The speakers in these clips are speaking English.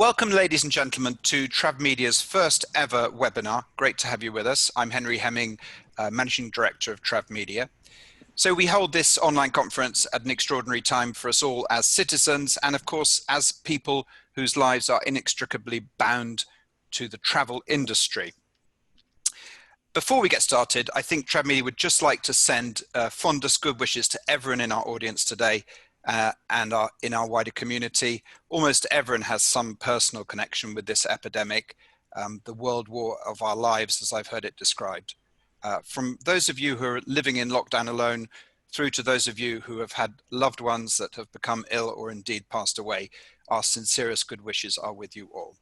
Welcome, ladies and gentlemen, to TravMedia's first ever webinar. Great to have you with us. I'm Henry Hemming, Managing Director of TravMedia. So we hold this online conference at an extraordinary time for us all as citizens and, of course, as people whose lives are inextricably bound to the travel industry. Before we get started, I think TravMedia would just like to send fondest good wishes to everyone in our audience today and in our wider community. Almost everyone has some personal connection with this epidemic, the world war of our lives, as I've heard it described. From those of you who are living in lockdown alone, through to those of you who have had loved ones that have become ill or indeed passed away, our sincerest good wishes are with you all.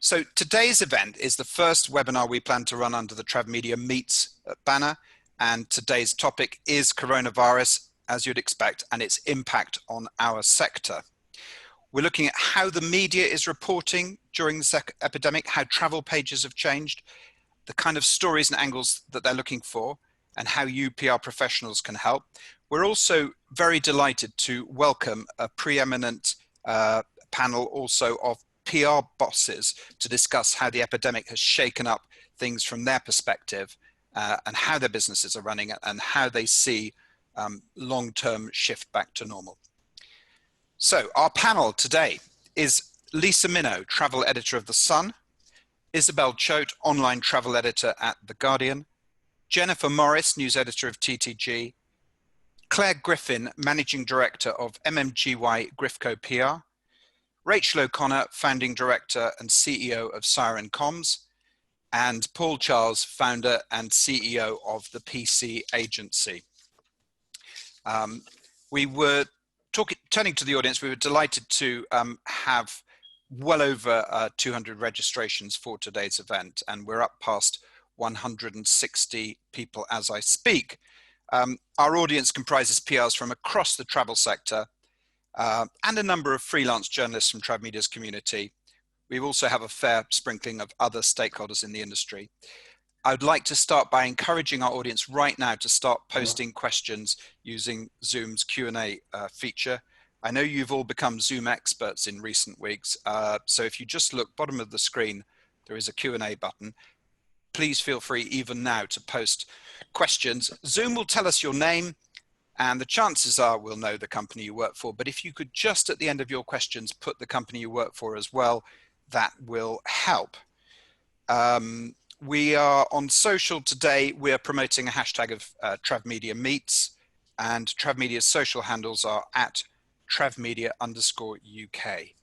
So today's event is the first webinar we plan to run under the TravMedia Meets banner, and today's topic is coronavirus, as you'd expect, and its impact on our sector. We're looking at how the media is reporting during the epidemic, how travel pages have changed, the kind of stories and angles that they're looking for, and how you PR professionals can help. We're also very delighted to welcome a preeminent panel also of PR bosses to discuss how the epidemic has shaken up things from their perspective and how their businesses are running and how they see long-term shift back to normal. So our panel today is Lisa Minot, travel editor of The Sun, Isabel Choat, online travel editor at The Guardian, Jennifer Morris, news editor of TTG, Claire Griffin, managing director of MMGY Grifco PR, Rachel O'Connor, founding director and CEO of Siren Comms, and Paul Charles, founder and CEO of the PC Agency. We were turning to the audience, we were delighted to have well over 200 registrations for today's event, and we're up past 160 people as I speak. Our audience comprises PRs from across the travel sector, and a number of freelance journalists from TravMedia's community. We also have a fair sprinkling of other stakeholders in the industry. I'd like to start by encouraging our audience right now to start posting questions using Zoom's Q&A feature. I know you've all become Zoom experts in recent weeks, so if you just look bottom of the screen, there is a Q&A button. Please feel free even now to post questions. Zoom will tell us your name, and the chances are we'll know the company you work for. But if you could just at the end of your questions put the company you work for as well, that will help. We are on social today. We are promoting a hashtag of TravMedia Meets, and TravMedia's social handles are at @TravMedia_UK.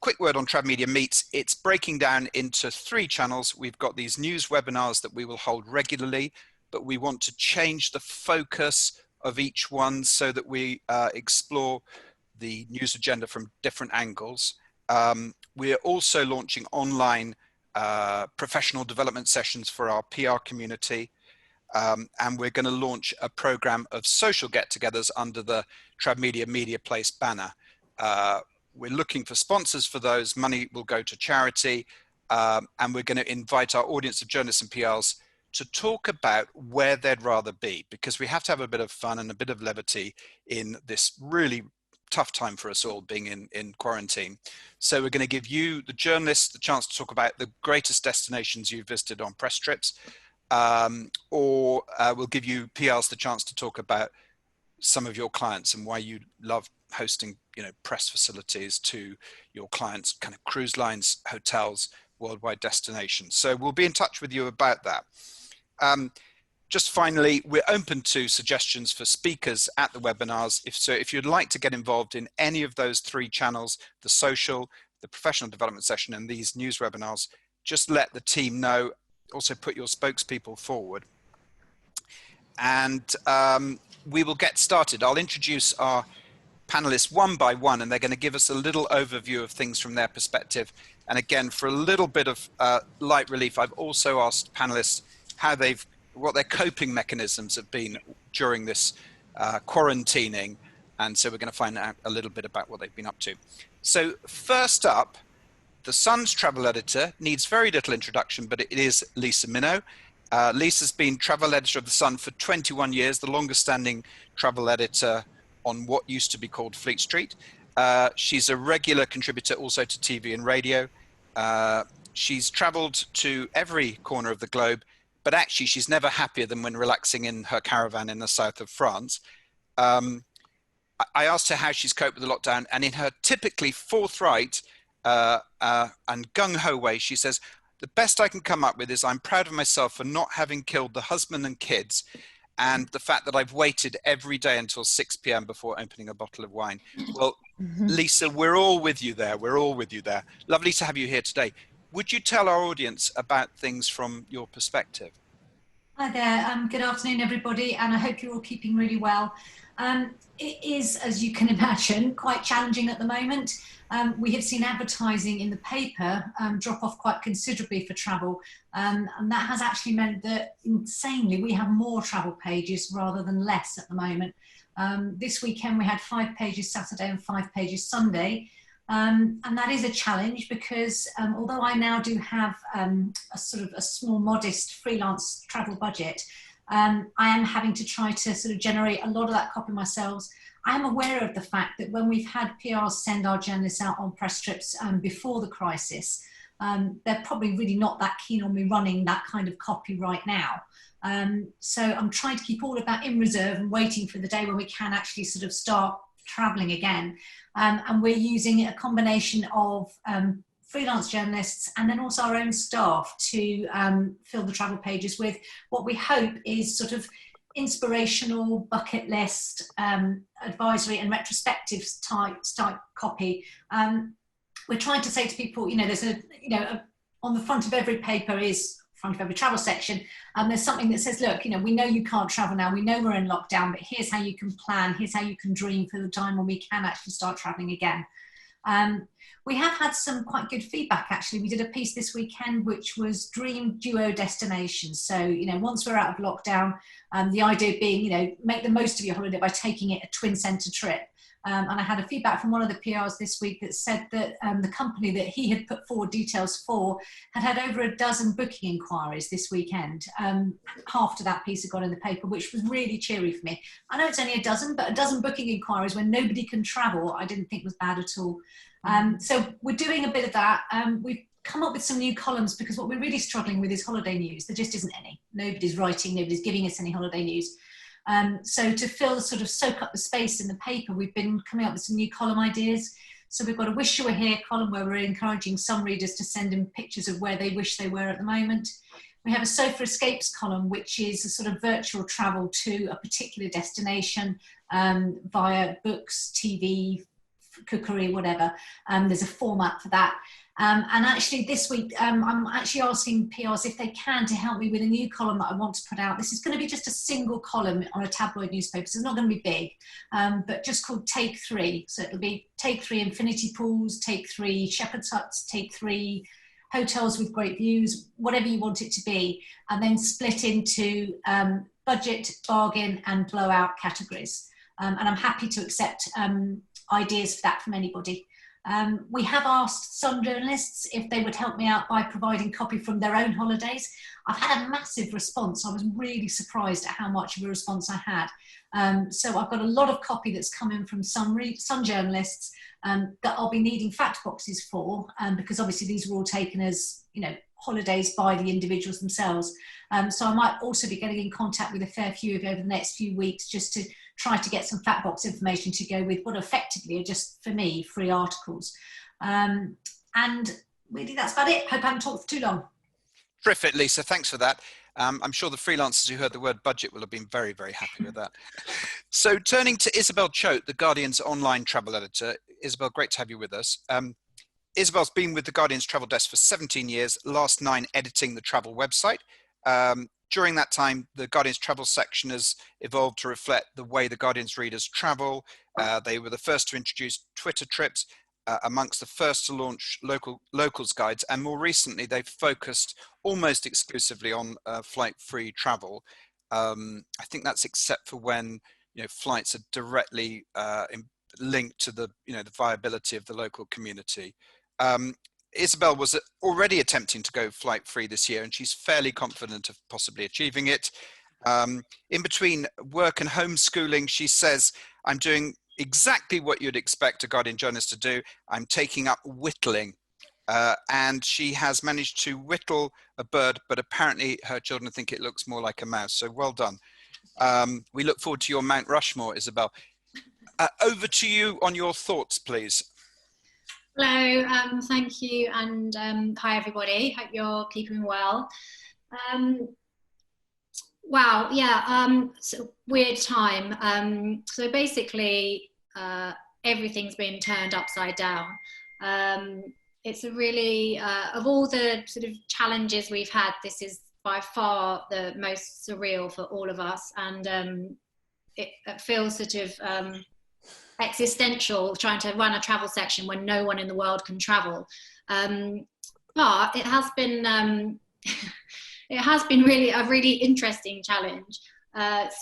Quick word on TravMedia Meets. It's breaking down into 3 channels. We've got these news webinars that we will hold regularly, but we want to change the focus of each one so that we explore the news agenda from different angles. We are also launching online professional development sessions for our PR community, and we're going to launch a program of social get-togethers under the TravMedia MediaPlace banner. We're looking for sponsors for those. Money will go to charity, and we're going to invite our audience of journalists and PRs to talk about where they'd rather be, because we have to have a bit of fun and a bit of levity in this really tough time for us all being in quarantine. So we're going to give you, the journalists, the chance to talk about the greatest destinations you've visited on press trips, or we'll give you PRs the chance to talk about some of your clients and why you love hosting, press facilities to your clients, kind of cruise lines, hotels, worldwide destinations. So we'll be in touch with you about that. Just finally, we're open to suggestions for speakers at the webinars. If you'd like to get involved in any of those 3 channels, the social, the professional development session, and these news webinars, just let the team know. Also put your spokespeople forward. And we will get started. I'll introduce our panelists one by one, and they're going to give us a little overview of things from their perspective. And again, for a little bit of light relief, I've also asked panelists what their coping mechanisms have been during this quarantining. And so we're going to find out a little bit about what they've been up to. So first up, The Sun's travel editor needs very little introduction, but it is Lisa Minot. Lisa's been travel editor of The Sun for 21 years, the longest standing travel editor on what used to be called Fleet Street. She's a regular contributor also to TV and radio. She's traveled to every corner of the globe, but actually she's never happier than when relaxing in her caravan in the south of France. I asked her how she's coped with the lockdown, and in her typically forthright and gung-ho way, she says, the best I can come up with is I'm proud of myself for not having killed the husband and kids, and the fact that I've waited every day until 6 p.m. before opening a bottle of wine. Well, Lisa, we're all with you there. We're all with you there. Lovely to have you here today. Would you tell our audience about things from your perspective? Hi there. Good afternoon, everybody, and I hope you're all keeping really well. It is, as you can imagine, quite challenging at the moment. We have seen advertising in the paper drop off quite considerably for travel, and that has actually meant that, insanely, we have more travel pages rather than less at the moment. This weekend we had 5 pages Saturday and 5 pages Sunday, and that is a challenge because although I now do have a sort of a small, modest freelance travel budget, I am having to try to sort of generate a lot of that copy myself. I am aware of the fact that when we've had PRs send our journalists out on press trips before the crisis, they're probably really not that keen on me running that kind of copy right now. So I'm trying to keep all of that in reserve and waiting for the day when we can actually sort of start traveling again. And we're using a combination of freelance journalists and then also our own staff to fill the travel pages with what we hope is sort of inspirational, bucket list, advisory and retrospective type copy. We're trying to say to people, you know, there's on the front of every paper is front of every travel section, there's something that says, look, you know, we know you can't travel now, we know we're in lockdown, but here's how you can plan, here's how you can dream for the time when we can actually start traveling again. We have had some quite good feedback, actually. We did a piece this weekend, which was dream duo destinations. So, you know, once we're out of lockdown, the idea being, you know, make the most of your holiday by taking it a twin centre trip. And I had a feedback from one of the PRs this week that said that the company that he had put forward details for had over a dozen booking inquiries this weekend. Half to that piece had got in the paper, which was really cheery for me. I know it's only a dozen, but a dozen booking inquiries when nobody can travel, I didn't think was bad at all. So we're doing a bit of that. We've come up with some new columns because what we're really struggling with is holiday news. There just isn't any. Nobody's writing, nobody's giving us any holiday news. So to soak up the space in the paper, we've been coming up with some new column ideas. So we've got a Wish You Were Here column where we're encouraging some readers to send in pictures of where they wish they were at the moment. We have a Sofa Escapes column, which is a sort of virtual travel to a particular destination via books, TV, cookery, whatever. There's a format for that. And actually this week, I'm actually asking PRs if they can to help me with a new column that I want to put out. This is going to be just a single column on a tabloid newspaper, so it's not going to be big, but just called Take 3. So it'll be Take 3 infinity pools, Take 3 shepherd's huts, Take 3 hotels with great views, whatever you want it to be, and then split into budget, bargain, and blowout categories. And I'm happy to accept ideas for that from anybody. We have asked some journalists if they would help me out by providing copy from their own holidays. I've had a massive response. I was really surprised at how much of a response I had. So I've got a lot of copy that's come in from some journalists that I'll be needing fact boxes for, because obviously these were all taken as, you know, holidays by the individuals themselves. So I might also be getting in contact with a fair few of you over the next few weeks just to try to get some fact box information to go with what effectively are just, for me, free articles. And really that's about it. Hope I haven't talked for too long. Terrific, Lisa. Thanks for that. I'm sure the freelancers who heard the word budget will have been very, very happy with that. So turning to Isabel Choat, the Guardian's online travel editor. Isabel, great to have you with us. Isabel's been with the Guardian's travel desk for 17 years, last 9 editing the travel website. During that time, the Guardian's travel section has evolved to reflect the way the Guardian's readers travel. They were the first to introduce Twitter trips, amongst the first to launch locals guides, and more recently they've focused almost exclusively on flight-free travel. I think that's except for when, you know, flights are directly linked to the, you know, the viability of the local community. Isabel was already attempting to go flight free this year, and she's fairly confident of possibly achieving it. In between work and homeschooling, she says, I'm doing exactly what you'd expect a guardian journalist to do. I'm taking up whittling. And she has managed to whittle a bird, but apparently her children think it looks more like a mouse. So well done. We look forward to your Mount Rushmore, Isabel. Over to you on your thoughts, please. Hello, thank you, and hi everybody. Hope you're keeping well. Wow, yeah, so weird time. So basically, everything's been turned upside down. It's a really, of all the sort of challenges we've had, this is by far the most surreal for all of us, and it feels sort of existential, trying to run a travel section when no one in the world can travel. But it has been it has been really a really interesting challenge.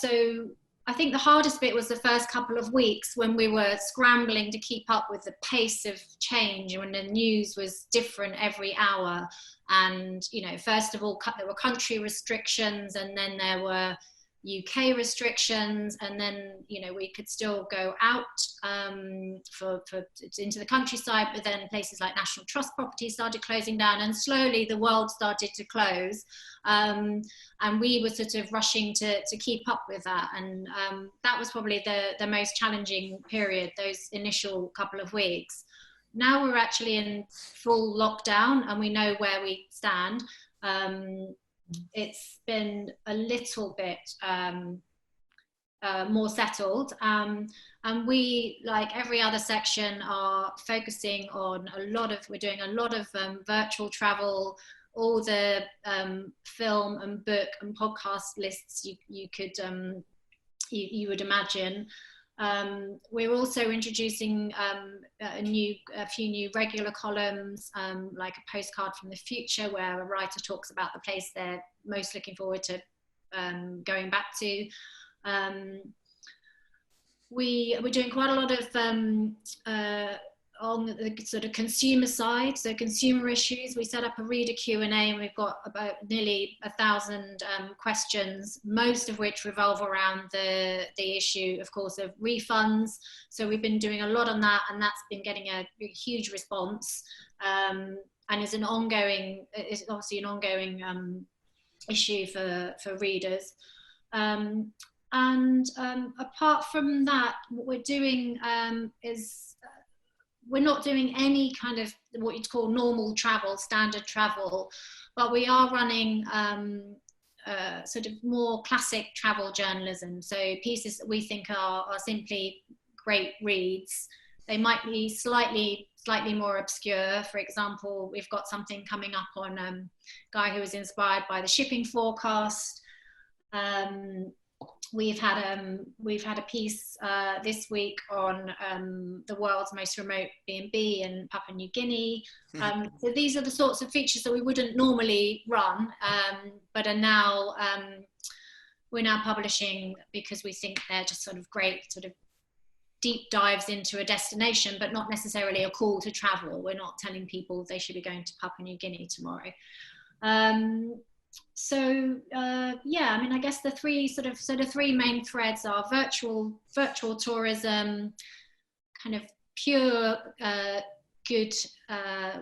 So I think the hardest bit was the first couple of weeks when we were scrambling to keep up with the pace of change, when the news was different every hour. And, you know, first of all, there were country restrictions, and then there were UK restrictions, and then, you know, we could still go out into the countryside, but then places like National Trust properties started closing down, and slowly the world started to close, and we were sort of rushing to keep up with that, and that was probably the most challenging period, those initial couple of weeks. Now we're actually in full lockdown and we know where we stand. It's been a little bit more settled, and we, like every other section, are focusing on we're doing a lot of virtual travel, all the film and book and podcast lists you could you would imagine. We're also introducing a few new regular columns, like a postcard from the future, where a writer talks about the place they're most looking forward to going back to. We're doing quite a lot of on the sort of consumer side, so consumer issues. We set up a reader Q&A, and we've got about nearly 1,000 questions, most of which revolve around the issue, of course, of refunds. So we've been doing a lot on that, and that's been getting a huge response, and is obviously an ongoing issue for readers. Apart from that, what we're doing is we're not doing any kind of what you'd call normal travel, standard travel, but we are running sort of more classic travel journalism. So pieces that we think are simply great reads. They might be slightly more obscure. For example, we've got something coming up on a guy who was inspired by the shipping forecast. We've had a piece this week on the world's most remote B&B in Papua New Guinea. So these are the sorts of features that we wouldn't normally run, but are now we're now publishing because we think they're just sort of great sort of deep dives into a destination, but not necessarily a call to travel. We're not telling people they should be going to Papua New Guinea tomorrow. So yeah, I mean, I guess the three main threads are virtual tourism, kind of pure good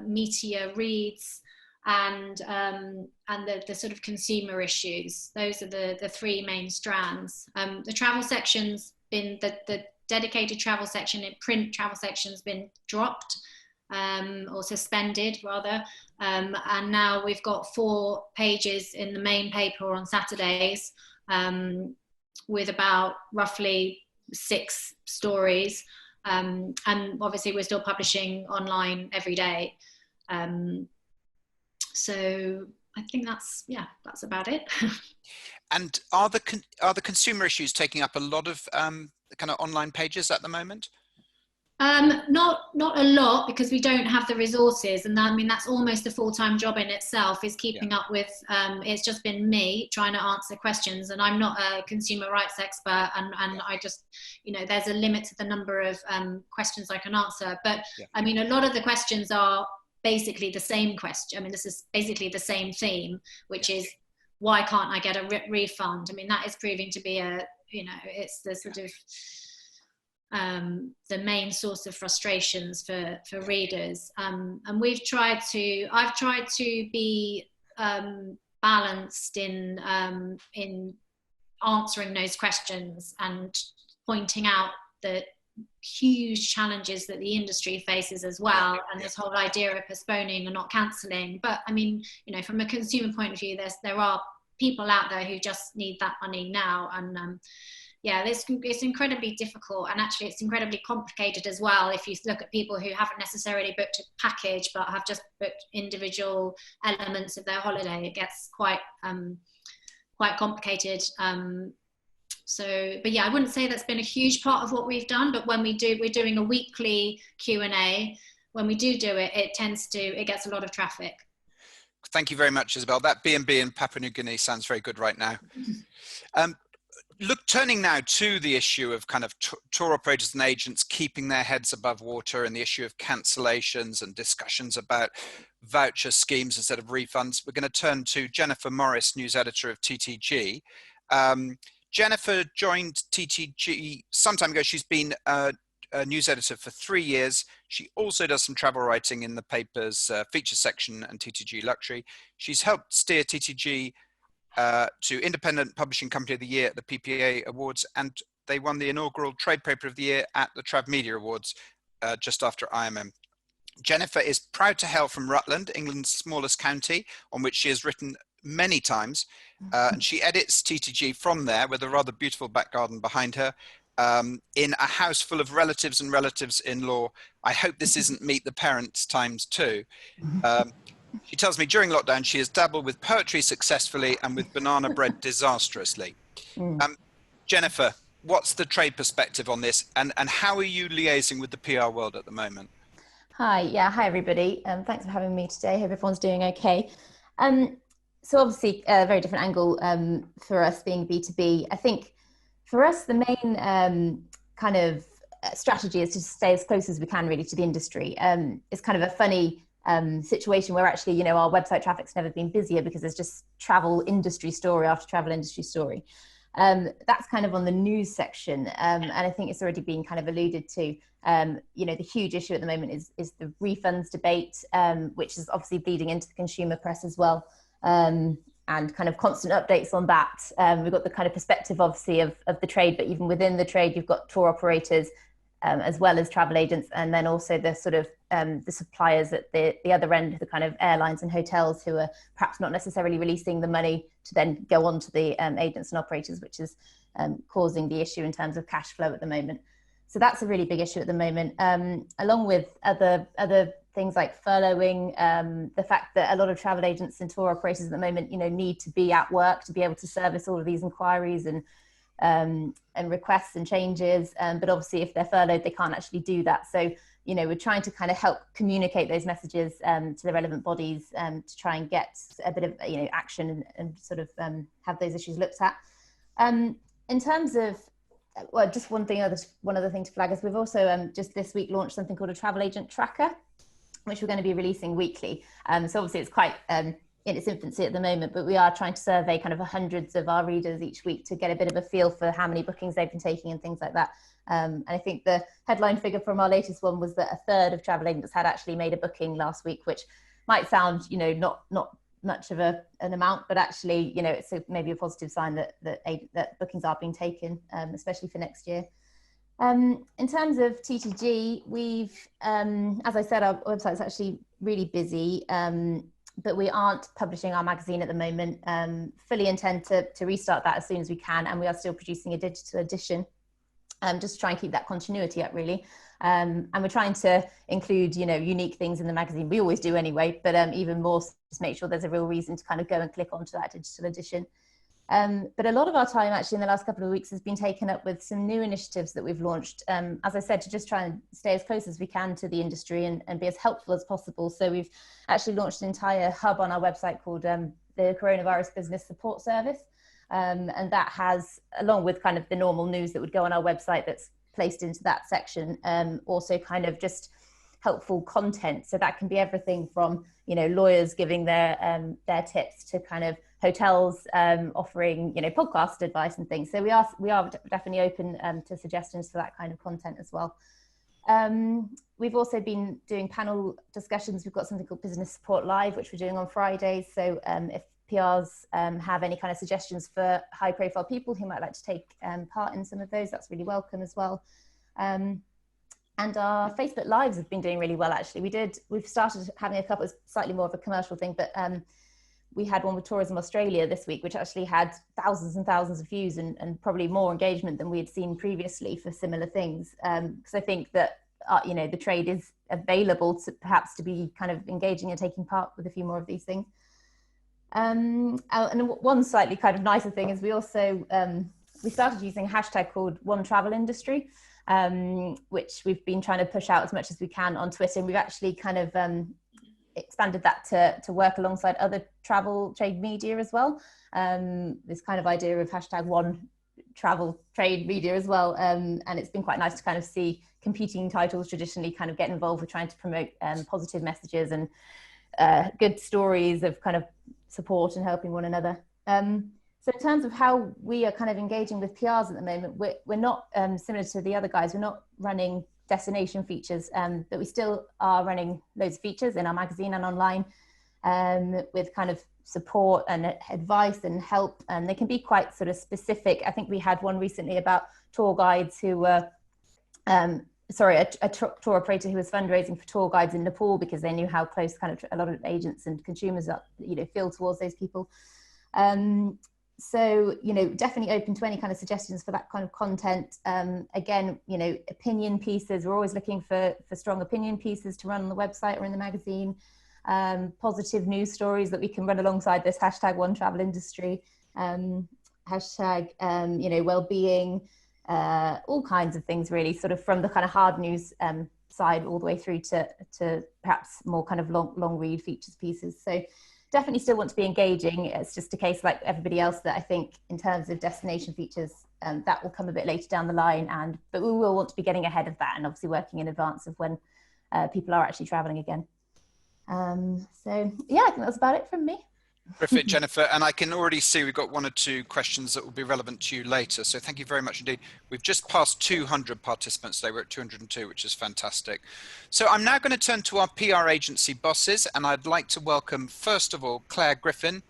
meteor reads, and the sort of consumer issues. Those are the three main strands. The travel section's been the dedicated travel section, print travel section's been dropped. Or suspended rather, and now we've got 4 pages in the main paper on Saturdays, with about roughly 6 stories, and obviously we're still publishing online every day. So I think that's about it. And are the consumer issues taking up a lot of kind of online pages at the moment? Not a lot, because we don't have the resources, and I mean that's almost a full-time job in itself, is keeping up with. It's just been me trying to answer questions, and I'm not a consumer rights expert, and I just, you know, there's a limit to the number of questions I can answer. But I mean, a lot of the questions are basically the same question. I mean, this is basically the same theme, which is, why can't I get a refund? I mean, that is proving to be it's the sort of the main source of frustrations for readers. And I've tried to be balanced in answering those questions and pointing out the huge challenges that the industry faces as well, and this whole idea of postponing and not cancelling. But I mean, you know, from a consumer point of view, there are people out there who just need that money now, and yeah, it's incredibly difficult, and actually it's incredibly complicated as well if you look at people who haven't necessarily booked a package but have just booked individual elements of their holiday. It gets quite complicated. But yeah, I wouldn't say that's been a huge part of what we've done, but when we're doing a weekly Q&A. When we do it, it gets a lot of traffic. Thank you very much, Isabel. That B&B in Papua New Guinea sounds very good right now. Turning now to the issue of kind of tour operators and agents keeping their heads above water, and the issue of cancellations and discussions about voucher schemes instead of refunds, we're going to turn to Jennifer Morris, news editor of TTG. Jennifer joined TTG some time ago. She's been a news editor for 3 years. She also does some travel writing in the paper's feature section and TTG Luxury. She's helped steer TTG to Independent Publishing Company of the Year at the PPA Awards, and they won the inaugural Trade Paper of the Year at the TravMedia Awards just after IMM. Jennifer is proud to hail from Rutland, England's smallest county, on which she has written many times, and she edits TTG from there with a rather beautiful back garden behind her, in a house full of relatives and relatives-in-law. I hope this isn't Meet the Parents times 2. She tells me during lockdown she has dabbled with poetry successfully and with banana bread disastrously. Jennifer, what's the trade perspective on this, and how are you liaising with the PR world at the moment? Hi, hi everybody. Thanks for having me today. Hope everyone's doing okay. So obviously a very different angle for us being B2B. I think for us the main kind of strategy is to stay as close as we can really to the industry. It's kind of a funny situation where actually, you know, our website traffic's never been busier because there's just travel industry story after travel industry story. That's kind of on the news section, and I think it's already been kind of alluded to. You know, the huge issue at the moment is the refunds debate, which is obviously bleeding into the consumer press as well, and kind of constant updates on that. We've got the kind of perspective obviously of the trade, but even within the trade you've got tour operators as well as travel agents, and then also the sort of the suppliers at the other end, the kind of airlines and hotels who are perhaps not necessarily releasing the money to then go on to the agents and operators, which is causing the issue in terms of cash flow at the moment. So that's a really big issue at the moment, along with other things like furloughing, the fact that a lot of travel agents and tour operators at the moment, you know, need to be at work to be able to service all of these inquiries and requests and changes, but obviously if they're furloughed they can't actually do that. So, you know, we're trying to kind of help communicate those messages to the relevant bodies to try and get a bit of, you know, action and sort of have those issues looked at. In terms of, well, just one other thing to flag is we've also just this week launched something called a travel agent tracker, which we're going to be releasing weekly. So obviously it's quite in its infancy at the moment, but we are trying to survey kind of hundreds of our readers each week to get a bit of a feel for how many bookings they've been taking and things like that. And I think the headline figure from our latest one was that a third of travel agents had actually made a booking last week, which might sound, you know, not much of an amount, but actually, you know, it's maybe a positive sign that bookings are being taken, especially for next year. In terms of TTG, we've, as I said, our website's actually really busy, but we aren't publishing our magazine at the moment. Fully intend to restart that as soon as we can, and we are still producing a digital edition, just to try and keep that continuity up really. And we're trying to include, you know, unique things in the magazine. We always do anyway, but even more just make sure there's a real reason to kind of go and click onto that digital edition. But a lot of our time actually in the last couple of weeks has been taken up with some new initiatives that we've launched, as I said, to just try and stay as close as we can to the industry and be as helpful as possible. So we've actually launched an entire hub on our website called the Coronavirus Business Support Service. And that has, along with kind of the normal news that would go on our website that's placed into that section, also kind of just helpful content. So that can be everything from, you know, lawyers giving their tips to kind of hotels offering, you know, podcast advice and things. So we are definitely open to suggestions for that kind of content as well. We've also been doing panel discussions. We've got something called Business Support Live, which we're doing on Fridays. So if PRs have any kind of suggestions for high profile people who might like to take part in some of those, that's really welcome as well. And our Facebook Lives have been doing really well, actually. We've started having a couple, it's slightly more of a commercial thing, but we had one with Tourism Australia this week, which actually had thousands and thousands of views and probably more engagement than we had seen previously for similar things. Because I think that, you know, the trade is available to perhaps to be kind of engaging and taking part with a few more of these things. And one slightly kind of nicer thing is we also, we started using a hashtag called One Travel Industry, which we've been trying to push out as much as we can on Twitter. And we've actually kind of expanded that to work alongside other travel trade media as well. This kind of idea of hashtag One Travel Trade Media as well. And it's been quite nice to kind of see competing titles traditionally kind of get involved with trying to promote positive messages and good stories of kind of support and helping one another. So in terms of how we are kind of engaging with PRs at the moment, we're not similar to the other guys. We're not running destination features, but we still are running loads of features in our magazine and online with kind of support and advice and help. And they can be quite sort of specific. I think we had one recently about tour guides who were, a tour operator who was fundraising for tour guides in Nepal because they knew how close kind of a lot of agents and consumers are, you know, feel towards those people. So, you know, definitely open to any kind of suggestions for that kind of content. Again, you know, opinion pieces, we're always looking for strong opinion pieces to run on the website or in the magazine. Positive news stories that we can run alongside this hashtag One Travel Industry, hashtag, you know, well-being, all kinds of things really, sort of from the kind of hard news side all the way through to perhaps more kind of long read features pieces. So definitely still want to be engaging. It's just a case like everybody else that I think in terms of destination features, that will come a bit later down the line. But we will want to be getting ahead of that and obviously working in advance of when people are actually traveling again. So yeah, I think that's about it from me. Terrific, Jennifer. And I can already see we've got one or two questions that will be relevant to you later. So thank you very much indeed. We've just passed 200 participants today. We're at 202, which is fantastic. So I'm now going to turn to our PR agency bosses, and I'd like to welcome, first of all, Claire Griffin.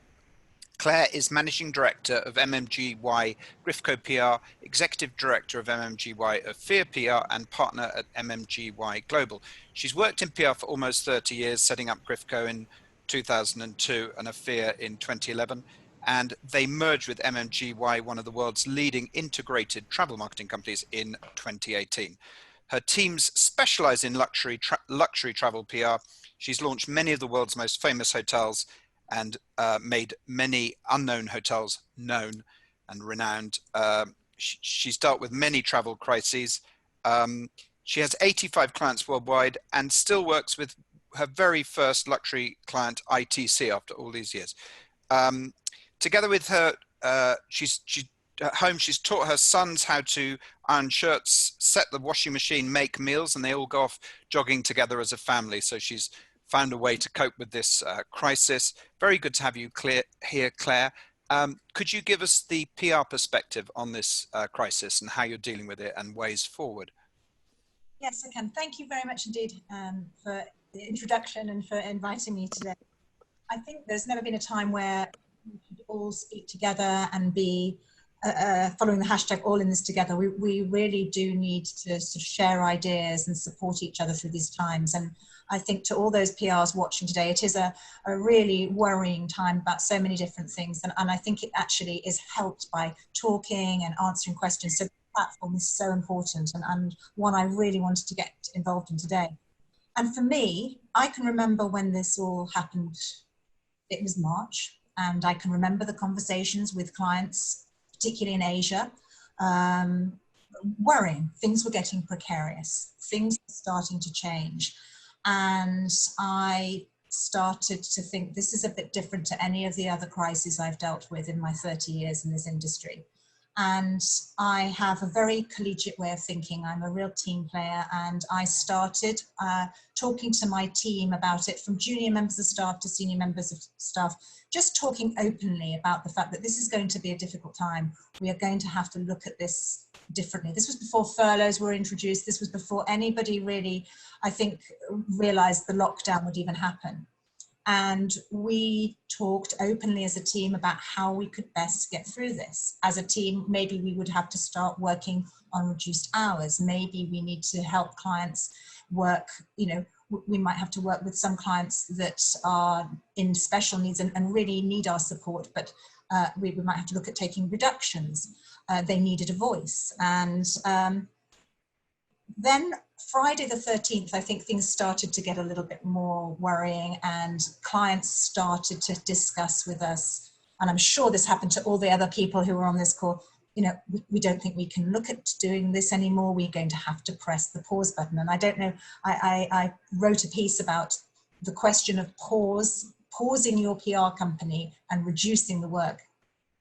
Claire is Managing Director of MMGY Grifco PR, Executive Director of MMGY of Fear PR, and Partner at MMGY Global. She's worked in PR for almost 30 years, setting up Grifco in 2002 and Afear in 2011, and they merged with MMGY, one of the world's leading integrated travel marketing companies, in 2018. Her teams specialize in luxury travel PR. She's launched many of the world's most famous hotels and made many unknown hotels known and renowned. She's dealt with many travel crises. She has 85 clients worldwide and still works with her very first luxury client, ITC, after all these years. Together with her, at home, she's taught her sons how to iron shirts, set the washing machine, make meals, and they all go off jogging together as a family. So she's found a way to cope with this crisis. Very good to have you here, Claire. Could you give us the PR perspective on this crisis and how you're dealing with it and ways forward? Yes, I can. Thank you very much indeed for the introduction and for inviting me today. I think there's never been a time where we should all speak together and be following the hashtag all in this together. We really do need to sort of share ideas and support each other through these times. And I think to all those PRs watching today, it is a really worrying time about so many different things. And I think it actually is helped by talking and answering questions. So the platform is so important and one I really wanted to get involved in today. And for me, I can remember when this all happened. It was March, and I can remember the conversations with clients, particularly in Asia, worrying. Things were getting precarious. Things were starting to change. And I started to think this is a bit different to any of the other crises I've dealt with in my 30 years in this industry. And I have a very collegiate way of thinking. I'm a real team player, and I started talking to my team about it, from junior members of staff to senior members of staff, just talking openly about the fact that this is going to be a difficult time. We are going to have to look at this differently. This was before furloughs were introduced. This was before anybody really, I think, realized the lockdown would even happen. And we talked openly as a team about how we could best get through this. As a team, maybe we would have to start working on reduced hours. Maybe we need to help clients work, you know, we might have to work with some clients that are in special needs and really need our support, but we might have to look at taking reductions. They needed a voice. And then Friday the 13th, I think things started to get a little bit more worrying, and clients started to discuss with us, and I'm sure this happened to all the other people who were on this call, you know, we don't think we can look at doing this anymore. We're going to have to press the pause button. And I don't know, I wrote a piece about the question of pausing your PR company and reducing the work.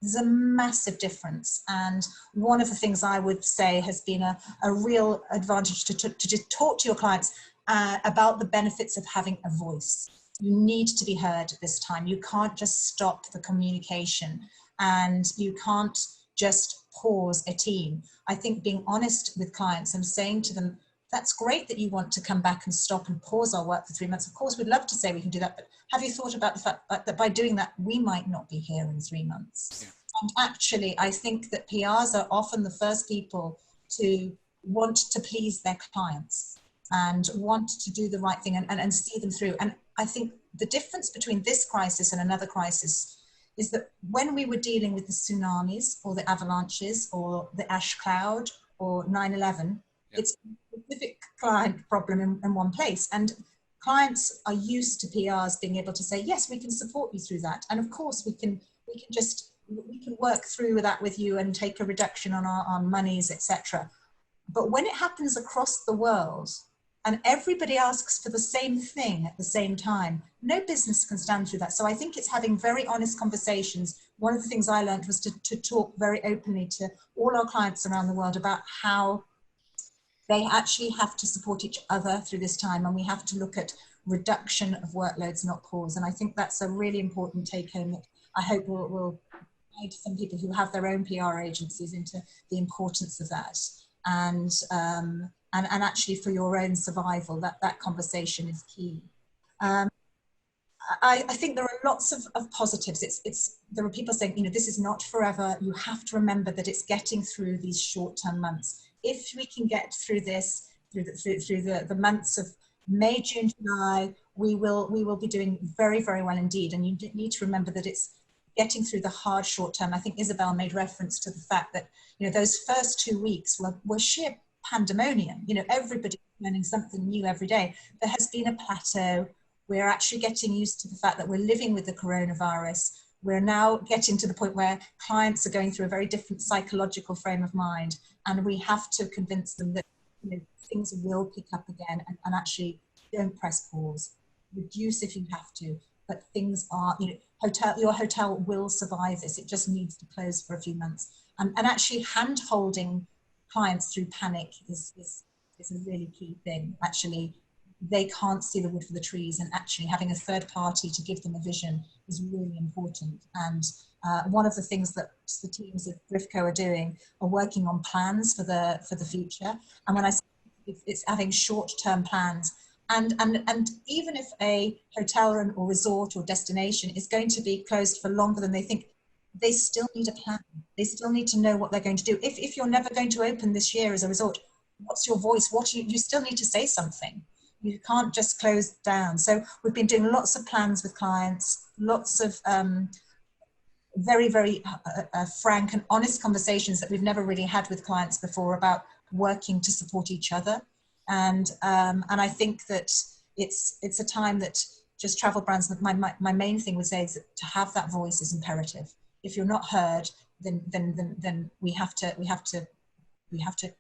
There's a massive difference. And one of the things I would say has been a real advantage to just talk to your clients about the benefits of having a voice. You need to be heard at this time. You can't just stop the communication, and you can't just pause a team. I think being honest with clients and saying to them, that's great that you want to come back and stop and pause our work for 3 months. Of course, we'd love to say we can do that, but have you thought about the fact that by doing that, we might not be here in 3 months? Yeah. And actually, I think that PRs are often the first people to want to please their clients and want to do the right thing and see them through. And I think the difference between this crisis and another crisis is that when we were dealing with the tsunamis or the avalanches or the ash cloud or 9/11, it's a specific client problem in one place. And clients are used to PRs being able to say, yes, we can support you through that. And of course, we can work through that with you and take a reduction on our monies, etc. But when it happens across the world and everybody asks for the same thing at the same time, no business can stand through that. So I think it's having very honest conversations. One of the things I learned was to talk very openly to all our clients around the world about how they actually have to support each other through this time, and we have to look at reduction of workloads, not pause. And I think that's a really important take home that I hope will guide some people who have their own PR agencies into the importance of that. And actually for your own survival, that conversation is key. I think there are lots of positives. There are people saying, you know, this is not forever. You have to remember that it's getting through these short-term months. If we can get through this, through the months of May, June, July, we will be doing very, very well indeed. And you need to remember that it's getting through the hard short term. I think Isabel made reference to the fact that, you know, those first 2 weeks were sheer pandemonium. You know, everybody learning something new every day. There has been a plateau. We're actually getting used to the fact that we're living with the coronavirus. We're now getting to the point where clients are going through a very different psychological frame of mind, and we have to convince them that, you know, things will pick up again, and actually don't press pause. Reduce if you have to, but things are, you know, your hotel will survive this. It just needs to close for a few months. And actually hand-holding clients through panic is a really key thing. Actually, they can't see the wood for the trees, and actually having a third party to give them a vision is really important. And one of the things that the teams at Grifco are doing are working on plans for the future. And when I say it's having short-term plans, and even if a hotel or resort or destination is going to be closed for longer than they think, they still need a plan. They still need to know what they're going to do. If you're never going to open this year as a resort, what's your voice? You still need to say something. You can't just close down. So we've been doing lots of plans with clients, lots of very, very frank and honest conversations that we've never really had with clients before about working to support each other. And I think that it's a time that just travel brands, my main thing would say is that to have that voice is imperative. If you're not heard, then we have to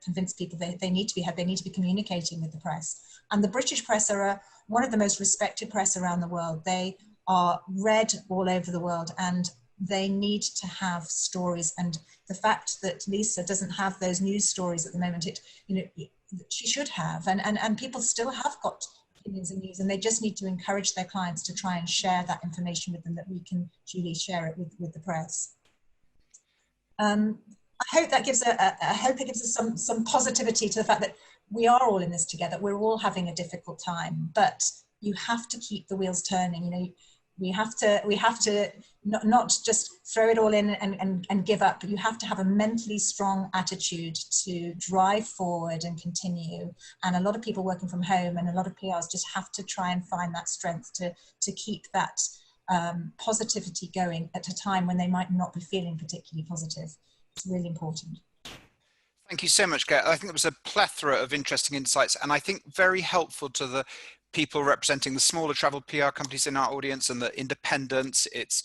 convince people they need to be heard. They need to be communicating with the press. And the British press are one of the most respected press around the world. They are read all over the world, and they need to have stories. And the fact that Lisa doesn't have those news stories at the moment, she should have, and people still have got opinions and news, and they just need to encourage their clients to try and share that information with them, that we can duly share it with the press. I hope that gives I hope it gives us some positivity to the fact that we are all in this together. We're all having a difficult time, but you have to keep the wheels turning. We have to not just throw it all in and give up, but you have to have a mentally strong attitude to drive forward and continue. And a lot of people working from home and a lot of PRs just have to try and find that strength to keep that positivity going at a time when they might not be feeling particularly positive. It's really important. Thank you so much, Claire. I think there was a plethora of interesting insights, and I think very helpful to the people representing the smaller travel PR companies in our audience and the independents. It's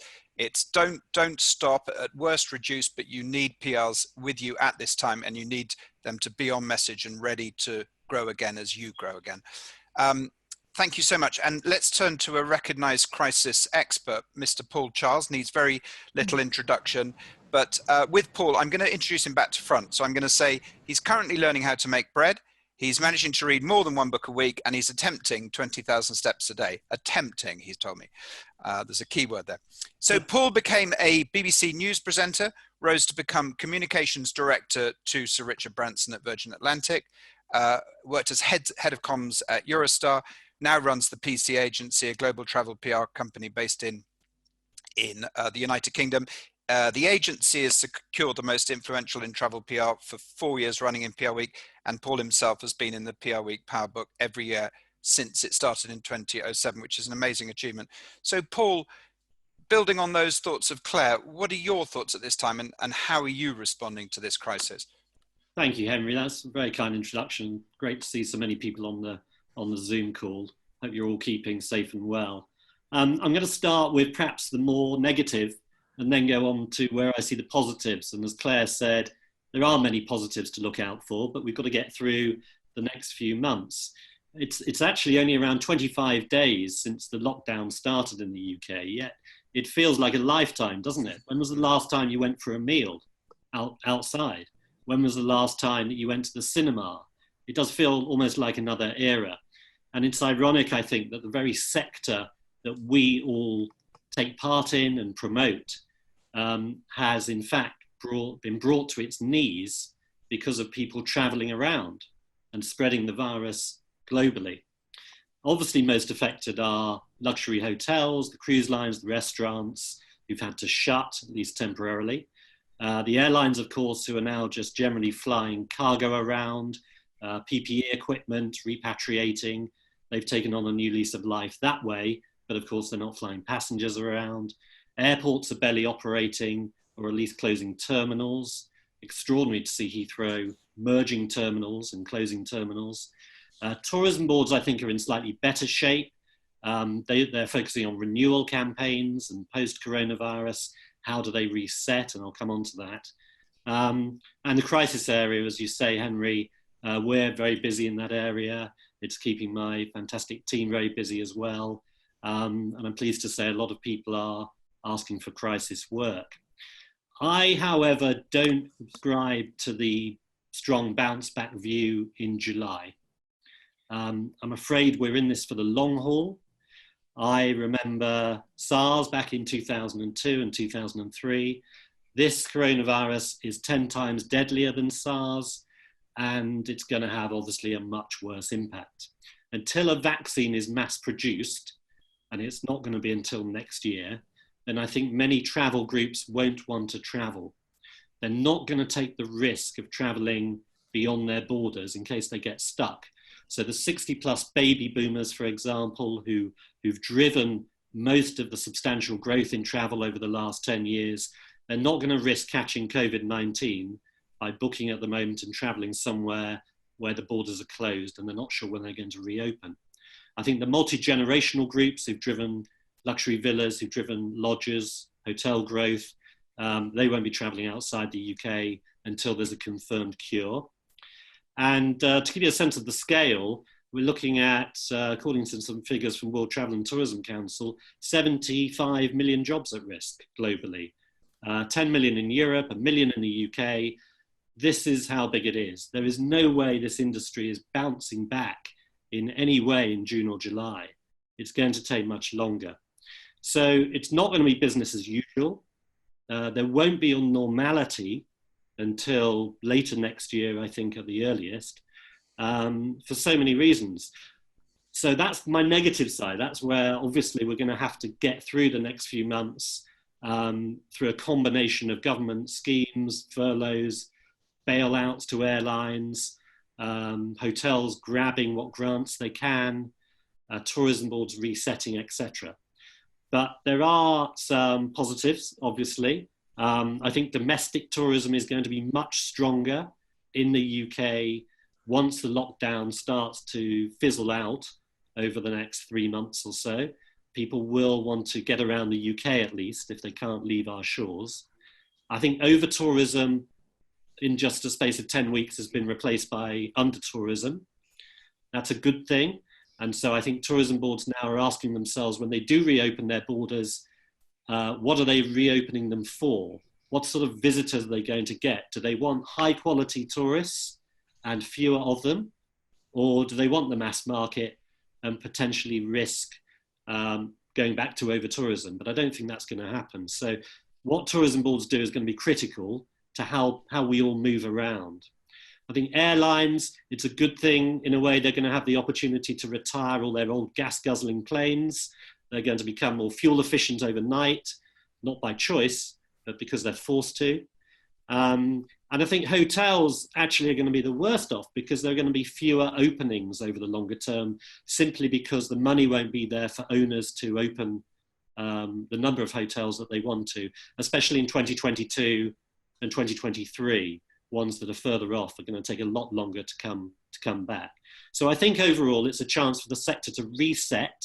don't stop, at worst reduce, but you need PRs with you at this time, and you need them to be on message and ready to grow again as you grow again. Thank you so much. And let's turn to a recognized crisis expert. Mr. Paul Charles needs very little introduction, but with Paul, I'm going to introduce him back to front. So I'm going to say he's currently learning how to make bread. He's managing to read more than one book a week, and he's attempting 20,000 steps a day. Attempting, he's told me. There's a key word there. So Paul became a BBC News presenter, rose to become communications director to Sir Richard Branson at Virgin Atlantic, worked as head of comms at Eurostar, now runs the PC Agency, a global travel PR company based in the United Kingdom. The agency has secured the most influential in travel PR for 4 years running in PR Week, and Paul himself has been in the PR Week Power Book every year since it started in 2007, which is an amazing achievement. So Paul, building on those thoughts of Claire, what are your thoughts at this time, and how are you responding to this crisis? Thank you, Henry. That's a very kind introduction. Great to see so many people on the Zoom call. Hope you're all keeping safe and well. I'm going to start with perhaps the more negative and then go on to where I see the positives. And as Claire said, there are many positives to look out for, but we've got to get through the next few months. It's actually only around 25 days since the lockdown started in the UK, yet it feels like a lifetime, doesn't it? When was the last time you went for a meal outside? When was the last time that you went to the cinema? It does feel almost like another era. And it's ironic, I think, that the very sector that we all take part in and promote has in fact been brought to its knees because of people traveling around and spreading the virus globally. Obviously, most affected are luxury hotels, the cruise lines, the restaurants, who've had to shut, at least temporarily. The airlines, of course, who are now just generally flying cargo around, PPE equipment, repatriating. They've taken on a new lease of life that way, but of course they're not flying passengers around. Airports are barely operating, or at least closing terminals. Extraordinary to see Heathrow merging terminals and closing terminals. Tourism boards, I think, are in slightly better shape. They're focusing on renewal campaigns and post-coronavirus. How do they reset? And I'll come on to that. And the crisis area, as you say, Henry, we're very busy in that area. It's keeping my fantastic team very busy as well. And I'm pleased to say a lot of people are asking for crisis work. I, however, don't subscribe to the strong bounce back view in July. I'm afraid we're in this for the long haul. I remember SARS back in 2002 and 2003. This coronavirus is 10 times deadlier than SARS, and it's going to have obviously a much worse impact. Until a vaccine is mass produced, and it's not going to be until next year, then I think many travel groups won't want to travel. They're not going to take the risk of traveling beyond their borders in case they get stuck. So the 60+ baby boomers, for example, who've driven most of the substantial growth in travel over the last 10 years, they're not going to risk catching COVID-19 by booking at the moment and traveling somewhere where the borders are closed and they're not sure when they're going to reopen. I think the multi-generational groups who've driven luxury villas, who've driven lodges, hotel growth, they won't be traveling outside the UK until there's a confirmed cure. And to give you a sense of the scale, we're looking at, according to some figures from World Travel and Tourism Council, 75 million jobs at risk globally. 10 million in Europe, 1 million in the UK. This is how big it is. There is no way this industry is bouncing back in any way in June or July. It's going to take much longer. So it's not going to be business as usual. There won't be a normality until later next year, I think, at the earliest, for so many reasons. So that's my negative side. That's where obviously we're going to have to get through the next few months through a combination of government schemes, furloughs, bailouts to airlines, hotels grabbing what grants they can, tourism boards resetting, etc. But there are some positives, obviously. I think domestic tourism is going to be much stronger in the UK once the lockdown starts to fizzle out over the next 3 months or so. People will want to get around the UK at least if they can't leave our shores. I think over-tourism in just a space of 10 weeks has been replaced by under-tourism. That's a good thing. And so I think tourism boards now are asking themselves, when they do reopen their borders, what are they reopening them for? What sort of visitors are they going to get? Do they want high quality tourists and fewer of them? Or do they want the mass market and potentially risk going back to over-tourism? But I don't think that's going to happen. So what tourism boards do is going to be critical to how we all move around. I think airlines, it's a good thing in a way. They're going to have the opportunity to retire all their old gas-guzzling planes. They're going to become more fuel efficient overnight, not by choice, but because they're forced to. And I think hotels actually are going to be the worst off because there are going to be fewer openings over the longer term, simply because the money won't be there for owners to open the number of hotels that they want to, especially in 2022 and 2023. Ones that are further off are going to take a lot longer to come back. So I think overall it's a chance for the sector to reset,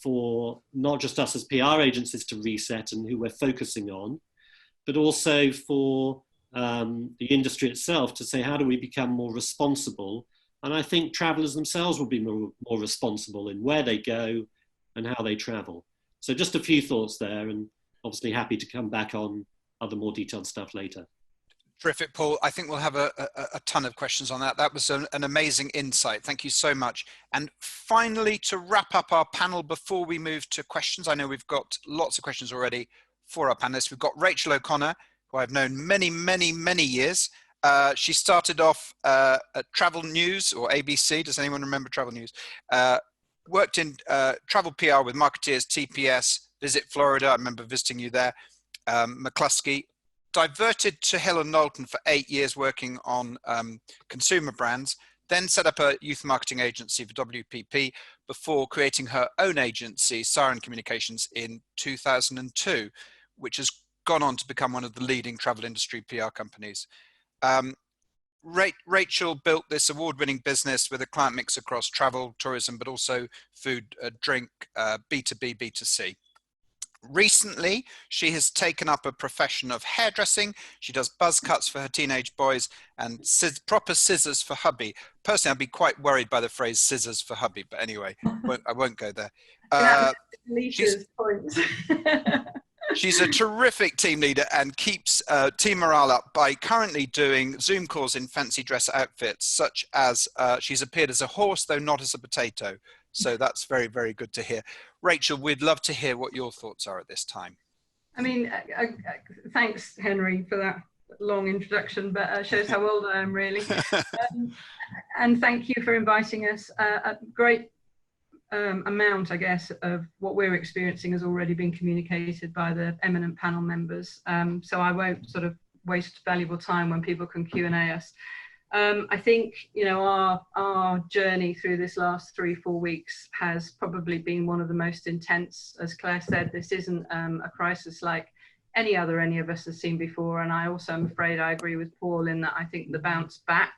for not just us as PR agencies to reset and who we're focusing on, but also for the industry itself to say, how do we become more responsible? And I think travellers themselves will be more responsible in where they go and how they travel. So just a few thoughts there, and obviously happy to come back on other more detailed stuff later. Terrific, Paul. I think we'll have a ton of questions on that. That was an amazing insight. Thank you so much. And finally, to wrap up our panel before we move to questions, I know we've got lots of questions already for our panelists. We've got Rachel O'Connor, who I've known many, many, many years. She started off at Travel News, or ABC. Does anyone remember Travel News? Worked in travel PR with Marketeers, TPS, Visit Florida. I remember visiting you there. McCluskey. Diverted to Hill and Knowlton for 8 years working on consumer brands, then set up a youth marketing agency for WPP before creating her own agency, Siren Communications, in 2002, which has gone on to become one of the leading travel industry PR companies. Rachel built this award-winning business with a client mix across travel, tourism, but also food, drink, B2B, B2C. Recently, she has taken up a profession of hairdressing. She does buzz cuts for her teenage boys and proper scissors for hubby. Personally, I'd be quite worried by the phrase scissors for hubby, but anyway, I won't go there. She's a terrific team leader and keeps team morale up by currently doing Zoom calls in fancy dress outfits, such as she's appeared as a horse, though not as a potato. So that's very, very good to hear. Rachel, we'd love to hear what your thoughts are at this time. I mean, thanks, Henry, for that long introduction, but shows how old I am, really. And thank you for inviting us. A great amount, I guess, of what we're experiencing has already been communicated by the eminent panel members. So I won't sort of waste valuable time when people can Q&A us. I think, you know, our journey through this last 3-4 weeks has probably been one of the most intense. As Claire said, this isn't a crisis like any of us have seen before. And I also am afraid I agree with Paul in that I think the bounce back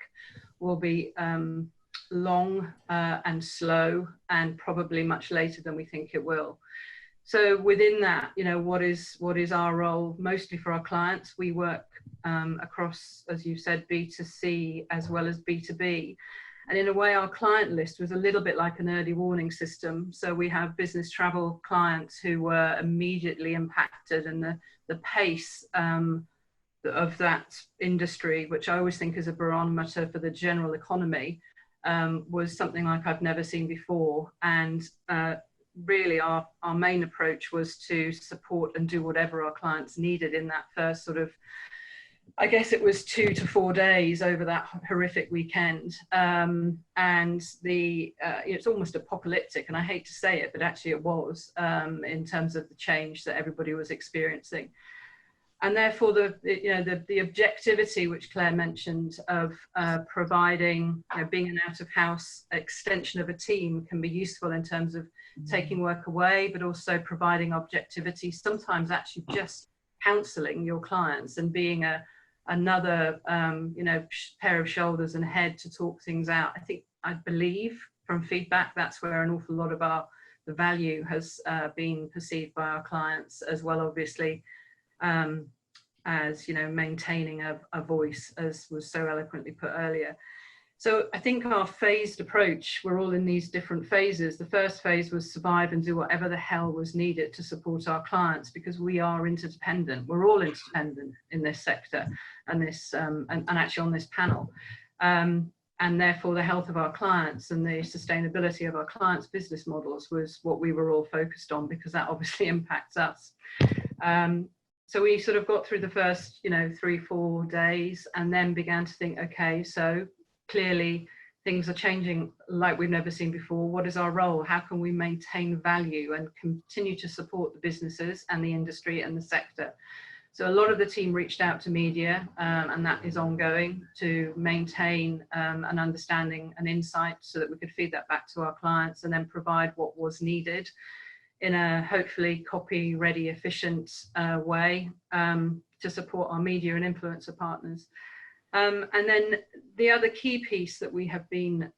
will be long and slow and probably much later than we think it will. So within that, you know, what is our role mostly for our clients? We work across, as you said, B2C as well as B2B. And in a way, our client list was a little bit like an early warning system. So we have business travel clients who were immediately impacted, and the pace of that industry, which I always think is a barometer for the general economy, was something like I've never seen before. And really our main approach was to support and do whatever our clients needed in that first sort of, I guess it was 2 to 4 days over that horrific weekend. And it's almost apocalyptic, and I hate to say it, but actually it was, in terms of the change that everybody was experiencing. And therefore the objectivity which Claire mentioned of providing, being an out-of-house extension of a team can be useful in terms of taking work away, but also providing objectivity, sometimes actually just counselling your clients and being another pair of shoulders and head to talk things out. I believe from feedback that's where an awful lot of the value has been perceived by our clients, as well, obviously, as maintaining a voice, as was so eloquently put earlier. So I think our phased approach, we're all in these different phases. The first phase was survive and do whatever the hell was needed to support our clients, because we are interdependent. We're all interdependent in this sector and this and actually on this panel. And therefore the health of our clients and the sustainability of our clients' business models was what we were all focused on, because that obviously impacts us. So we sort of got through the first 3-4 days and then began to think, okay, so clearly things are changing like we've never seen before. What is our role? How can we maintain value and continue to support the businesses and the industry and the sector? So a lot of the team reached out to media, and that is ongoing, to maintain an understanding and insight so that we could feed that back to our clients and then provide what was needed in a hopefully copy ready, efficient way to support our media and influencer partners. And then the other key piece that we have been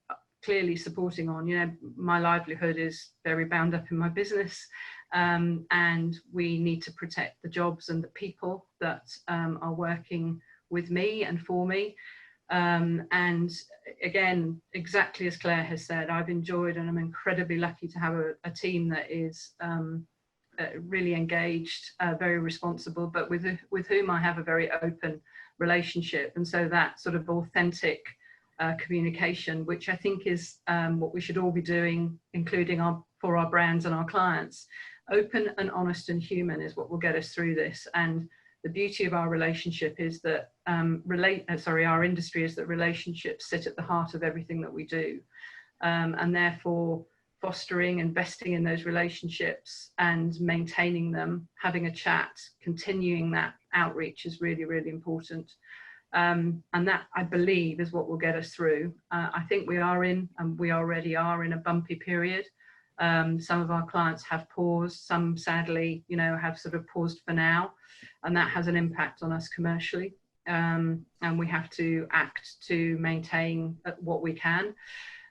clearly supporting on, my livelihood is very bound up in my business, and we need to protect the jobs and the people that are working with me and for me. And again, exactly as Claire has said, I've enjoyed and I'm incredibly lucky to have a team that is really engaged, very responsible, but with whom I have a very open relationship. And so that sort of authentic communication, which I think is what we should all be doing, including for our brands and our clients. Open and honest and human is what will get us through this. And the beauty of our relationship is that our industry is that relationships sit at the heart of everything that we do, and therefore fostering, investing in those relationships and maintaining them, having a chat, continuing that outreach is really, really important. And that, I believe, is what will get us through. I think we already are in a bumpy period. Some of our clients have paused, some sadly, have sort of paused for now, and that has an impact on us commercially. And we have to act to maintain what we can.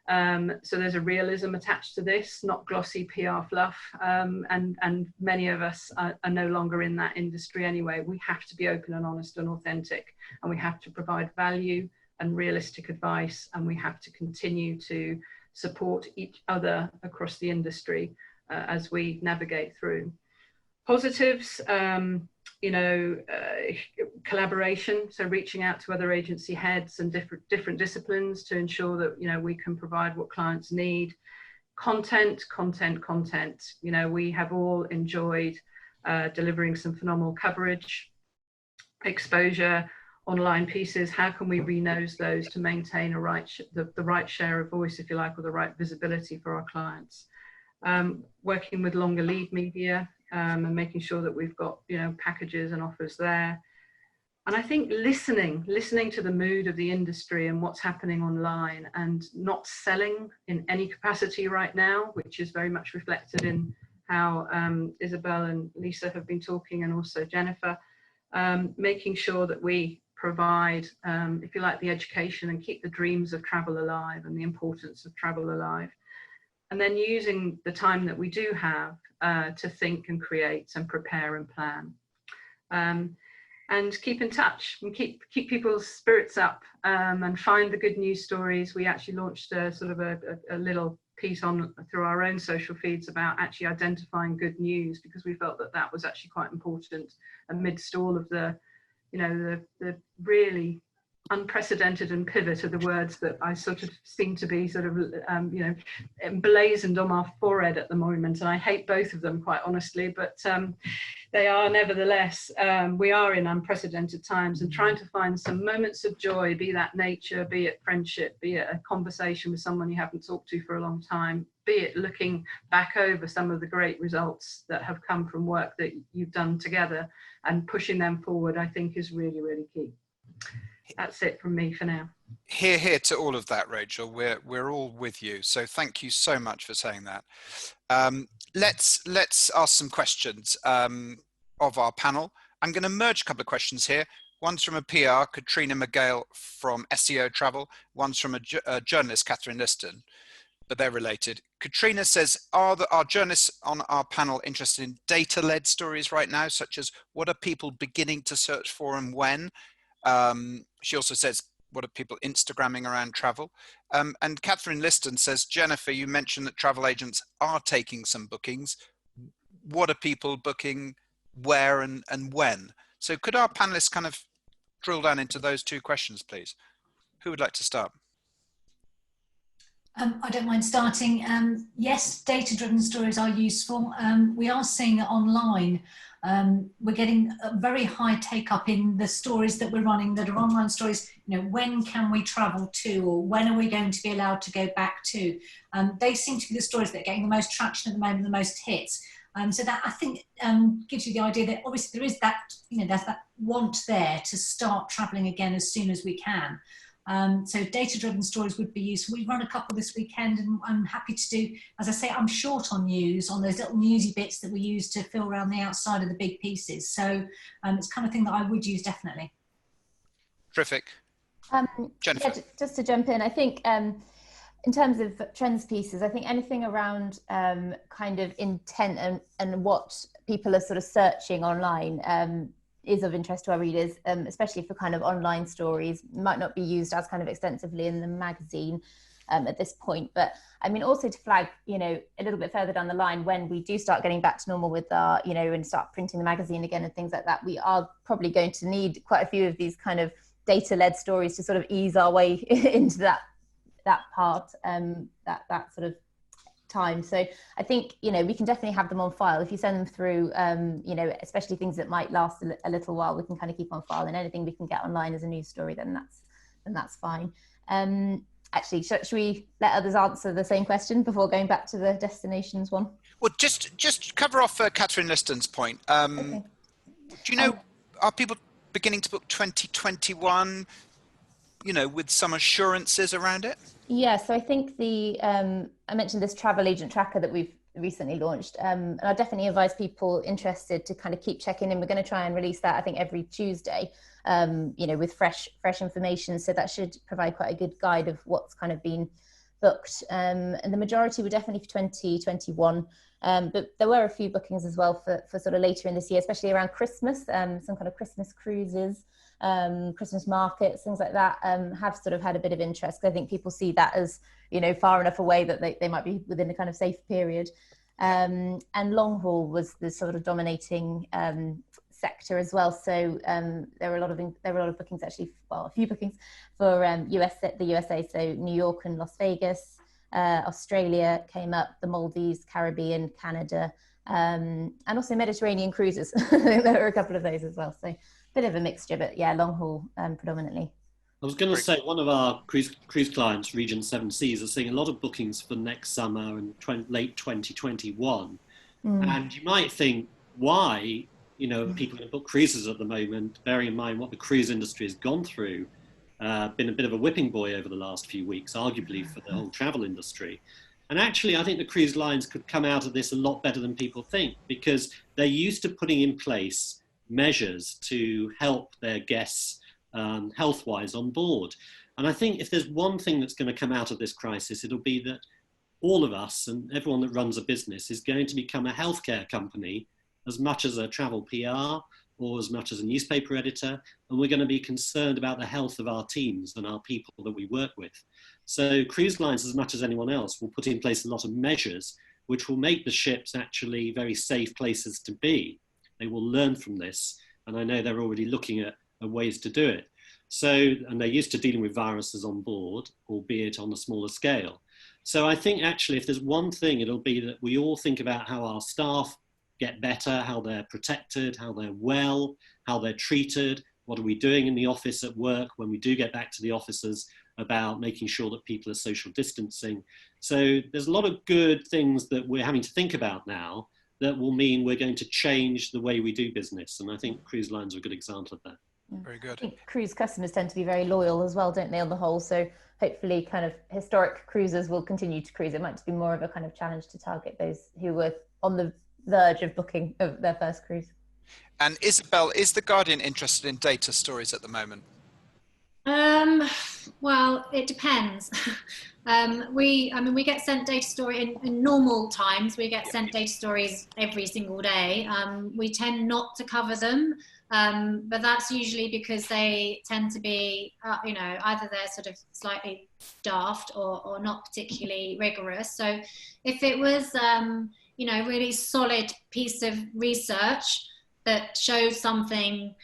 So there's a realism attached to this, not glossy PR fluff. And many of us are no longer in that industry anyway. We have to be open and honest and authentic, and we have to provide value and realistic advice, and we have to continue to support each other across the industry as we navigate through. Positives, collaboration, so reaching out to other agency heads and different disciplines to ensure that we can provide what clients need. Content. We have all enjoyed delivering some phenomenal coverage, exposure, online pieces. How can we renose those to maintain the right share of voice, if you like, or the right visibility for our clients? Working with longer lead media and making sure that we've got packages and offers there. And I think listening to the mood of the industry and what's happening online, and not selling in any capacity right now, which is very much reflected in how Isabel and Lisa have been talking, and also Jennifer, making sure that we provide, if you like, the education and keep the dreams of travel alive and the importance of travel alive. And then using the time that we do have to think and create and prepare and plan. And and keep in touch and keep people's spirits up, and find the good news stories. We actually launched a sort of a little piece on through our own social feeds about actually identifying good news, because we felt that was actually quite important amidst all of the, you know, the really unprecedented and pivot are the words that I sort of seem to be sort of, you know, emblazoned on our forehead at the moment. And I hate both of them, quite honestly, but they are nevertheless, we are in unprecedented times, and trying to find some moments of joy, be that nature, be it friendship, be it a conversation with someone you haven't talked to for a long time, be it looking back over some of the great results that have come from work that you've done together and pushing them forward, I think is really, really key. That's it from me for now. Hear to all of that, Rachel. We're all with you. So thank you so much for saying that. Let's ask some questions of our panel. I'm going to merge a couple of questions here. One's from a PR, Katrina McGale from SEO Travel. One's from a journalist, Catherine Liston, but they're related. Katrina says, are journalists on our panel interested in data-led stories right now, such as what are people beginning to search for and when? She also says, what are people Instagramming around travel? And Catherine Liston says, Jennifer, you mentioned that travel agents are taking some bookings. What are people booking, where and when? So could our panelists kind of drill down into those two questions, please? Who would like to start? I don't mind starting. Yes, data-driven stories are useful. We are seeing it online. We're getting a very high take-up in the stories that we're running that are online stories. You know, when can we travel to, or when are we going to be allowed to go back to? They seem to be the stories that are getting the most traction at the moment, the most hits. So that, I think, gives you the idea that obviously there is that, you know, there's that want there to start traveling again as soon as we can. So data-driven stories would be useful. We've run a couple this weekend, and I'm happy to do, as I say, I'm short on news, on those little newsy bits that we use to fill around the outside of the big pieces. So it's the kind of thing that I would use, definitely. Terrific. Jennifer. Yeah, just to jump in, I think in terms of trends pieces, I think anything around kind of intent and what people are sort of searching online is of interest to our readers, especially for kind of online stories. Might not be used as kind of extensively in the magazine at this point, but I mean, also to flag, you know, a little bit further down the line, when we do start getting back to normal with our, you know, and start printing the magazine again and things like that, we are probably going to need quite a few of these kind of data-led stories to sort of ease our way into that part, that sort of time. So I think, you know, we can definitely have them on file. If you send them through, you know, especially things that might last a little while, we can kind of keep on file, and anything we can get online as a news story, then that's fine. Actually, should we let others answer the same question before going back to the destinations one? Well, just cover off Catherine Liston's point. Okay. Do you know, are people beginning to book 2021, you know, with some assurances around it? Yeah, so I think I mentioned this travel agent tracker that we've recently launched, and I definitely advise people interested to kind of keep checking in. We're going to try and release that, I think, every Tuesday, you know, with fresh information. So that should provide quite a good guide of what's kind of been booked. And the majority were definitely for 2021, but there were a few bookings as well for sort of later in this year, especially around Christmas, some kind of Christmas cruises. Christmas markets, things like that, have sort of had a bit of interest. I think people see that as, you know, far enough away that they might be within a kind of safe period. And long haul was the sort of dominating sector as well. So there were a lot of bookings, actually, well, a few bookings for the USA. So New York and Las Vegas, Australia came up, the Maldives, Caribbean, Canada, and also Mediterranean cruises. There were a couple of those as well. So bit of a mixture, but yeah, long haul predominantly. I was going to say, one of our cruise clients, Region 7 Seas, are seeing a lot of bookings for next summer and late 2021. And you might think, why, you know, people can book cruises at the moment, bearing in mind what the cruise industry has gone through, been a bit of a whipping boy over the last few weeks, arguably for the whole travel industry. And actually, I think the cruise lines could come out of this a lot better than people think, because they're used to putting in place measures to help their guests health-wise on board. And I think if there's one thing that's going to come out of this crisis, it'll be that all of us and everyone that runs a business is going to become a healthcare company as much as a travel PR or as much as a newspaper editor, and we're going to be concerned about the health of our teams and our people that we work with. So cruise lines, as much as anyone else, will put in place a lot of measures which will make the ships actually very safe places to be. They will learn from this, and I know they're already looking at ways to do it. So, and they're used to dealing with viruses on board, albeit on a smaller scale. So I think actually if there's one thing, it'll be that we all think about how our staff get better, how they're protected, how they're well, how they're treated, what are we doing in the office at work when we do get back to the offices, about making sure that people are social distancing. So there's a lot of good things that we're having to think about now that will mean we're going to change the way we do business. And I think cruise lines are a good example of that. Very good. I think cruise customers tend to be very loyal as well, don't they, on the whole? So hopefully kind of historic cruisers will continue to cruise. It might just be more of a kind of challenge to target those who were on the verge of booking of their first cruise. And Isabel, is The Guardian interested in data stories at the moment? Well, it depends. We get sent data story in normal times. We get sent data stories every single day. We tend not to cover them, but that's usually because they tend to be, either they're sort of slightly daft or not particularly rigorous. So if it was, really solid piece of research that shows something,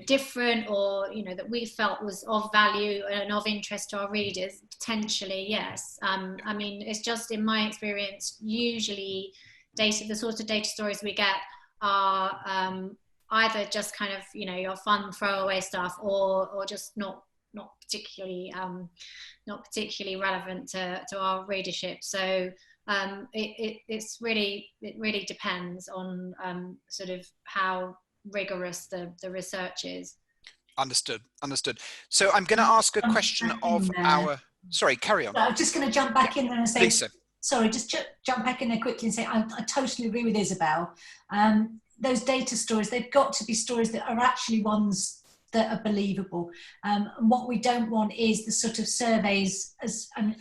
different, or that we felt was of value and of interest to our readers, potentially yes. It's just in my experience, usually the sort of data stories we get are either just kind of your fun throwaway stuff, or just not particularly relevant to our readership. So it really depends on sort of how rigorous the research is. Understood. So I'm going to ask a question of our... Sorry, carry on. I'm just going to jump back in there and say... Please, sir. Sorry, just jump back in there quickly and say I totally agree with Isabel. Those data stories, they've got to be stories that are actually ones that are believable. And what we don't want is the sort of surveys,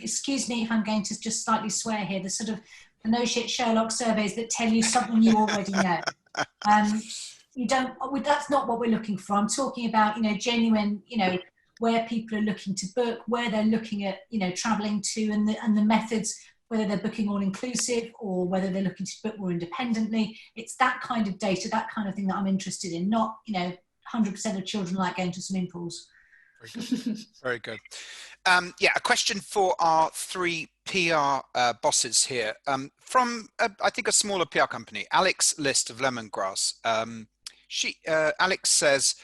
excuse me if I'm going to just slightly swear here, the sort of the no shit Sherlock surveys that tell you something you already know. That's not what we're looking for. I'm talking about, genuine, where people are looking to book, where they're looking at, traveling to, and the methods, whether they're booking all inclusive or whether they're looking to book more independently. It's that kind of data, that kind of thing that I'm interested in, not, 100% of children like going to swimming pools. Very good. A question for our three PR bosses here. From, I think, a smaller PR company, Alex List of Lemongrass. Alex says,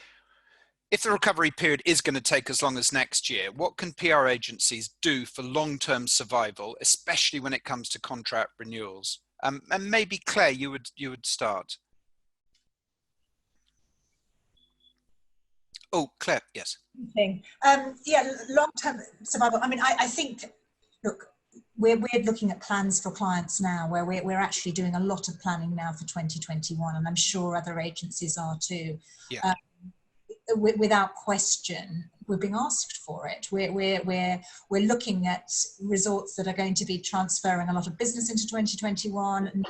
if the recovery period is going to take as long as next year, what can PR agencies do for long-term survival, especially when it comes to contract renewals? And maybe Claire, you would start. Oh, Claire, yes. Long-term survival. I think, look, we're looking at plans for clients now, where we're actually doing a lot of planning now for 2021, and I'm sure other agencies are too. Yeah. Without question, we're being asked for it. We're looking at resorts that are going to be transferring a lot of business into 2021. And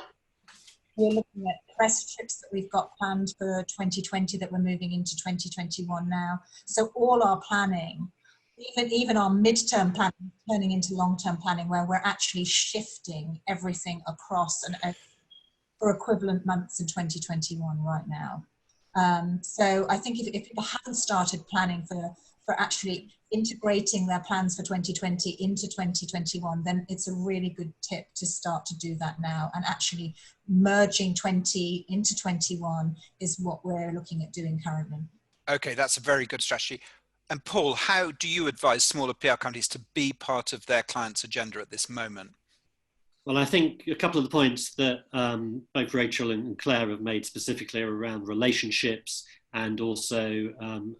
we're looking at press trips that we've got planned for 2020 that we're moving into 2021 now. So all our planning, even our midterm planning, turning into long-term planning, where we're actually shifting everything across and for equivalent months in 2021 right now. So I think if people haven't started planning for actually integrating their plans for 2020 into 2021, then it's a really good tip to start to do that now, and actually merging 20 into 21 is what we're looking at doing currently. Okay, that's a very good strategy. And Paul, how do you advise smaller PR companies to be part of their clients' agenda at this moment? Well, I think a couple of the points that both Rachel and Claire have made specifically around relationships and also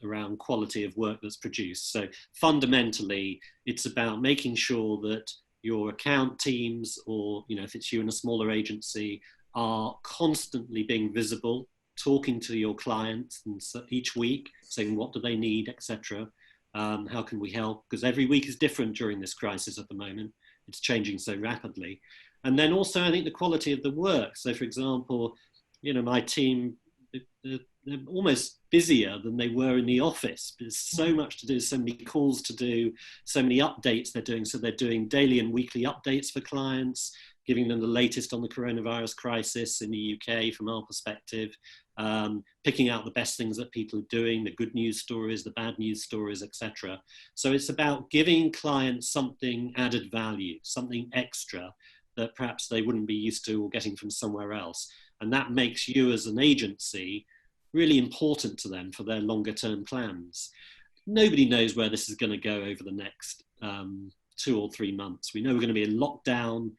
around quality of work that's produced. So fundamentally, it's about making sure that your account teams, or if it's you in a smaller agency, are constantly being visible, talking to your clients and each week, saying what do they need, etc. How can we help? Because every week is different during this crisis at the moment. It's changing so rapidly. And then also, I think the quality of the work. So for example, you know, my team, they're almost busier than they were in the office. There's so much to do, so many calls to do, so many updates they're doing. So they're doing daily and weekly updates for clients, giving them the latest on the coronavirus crisis in the UK from our perspective, picking out the best things that people are doing, the good news stories, the bad news stories, etc. So it's about giving clients something added value, something extra that perhaps they wouldn't be used to or getting from somewhere else. And that makes you as an agency really important to them for their longer term plans. Nobody knows where this is going to go over the next 2 or 3 months. We know we're going to be in lockdown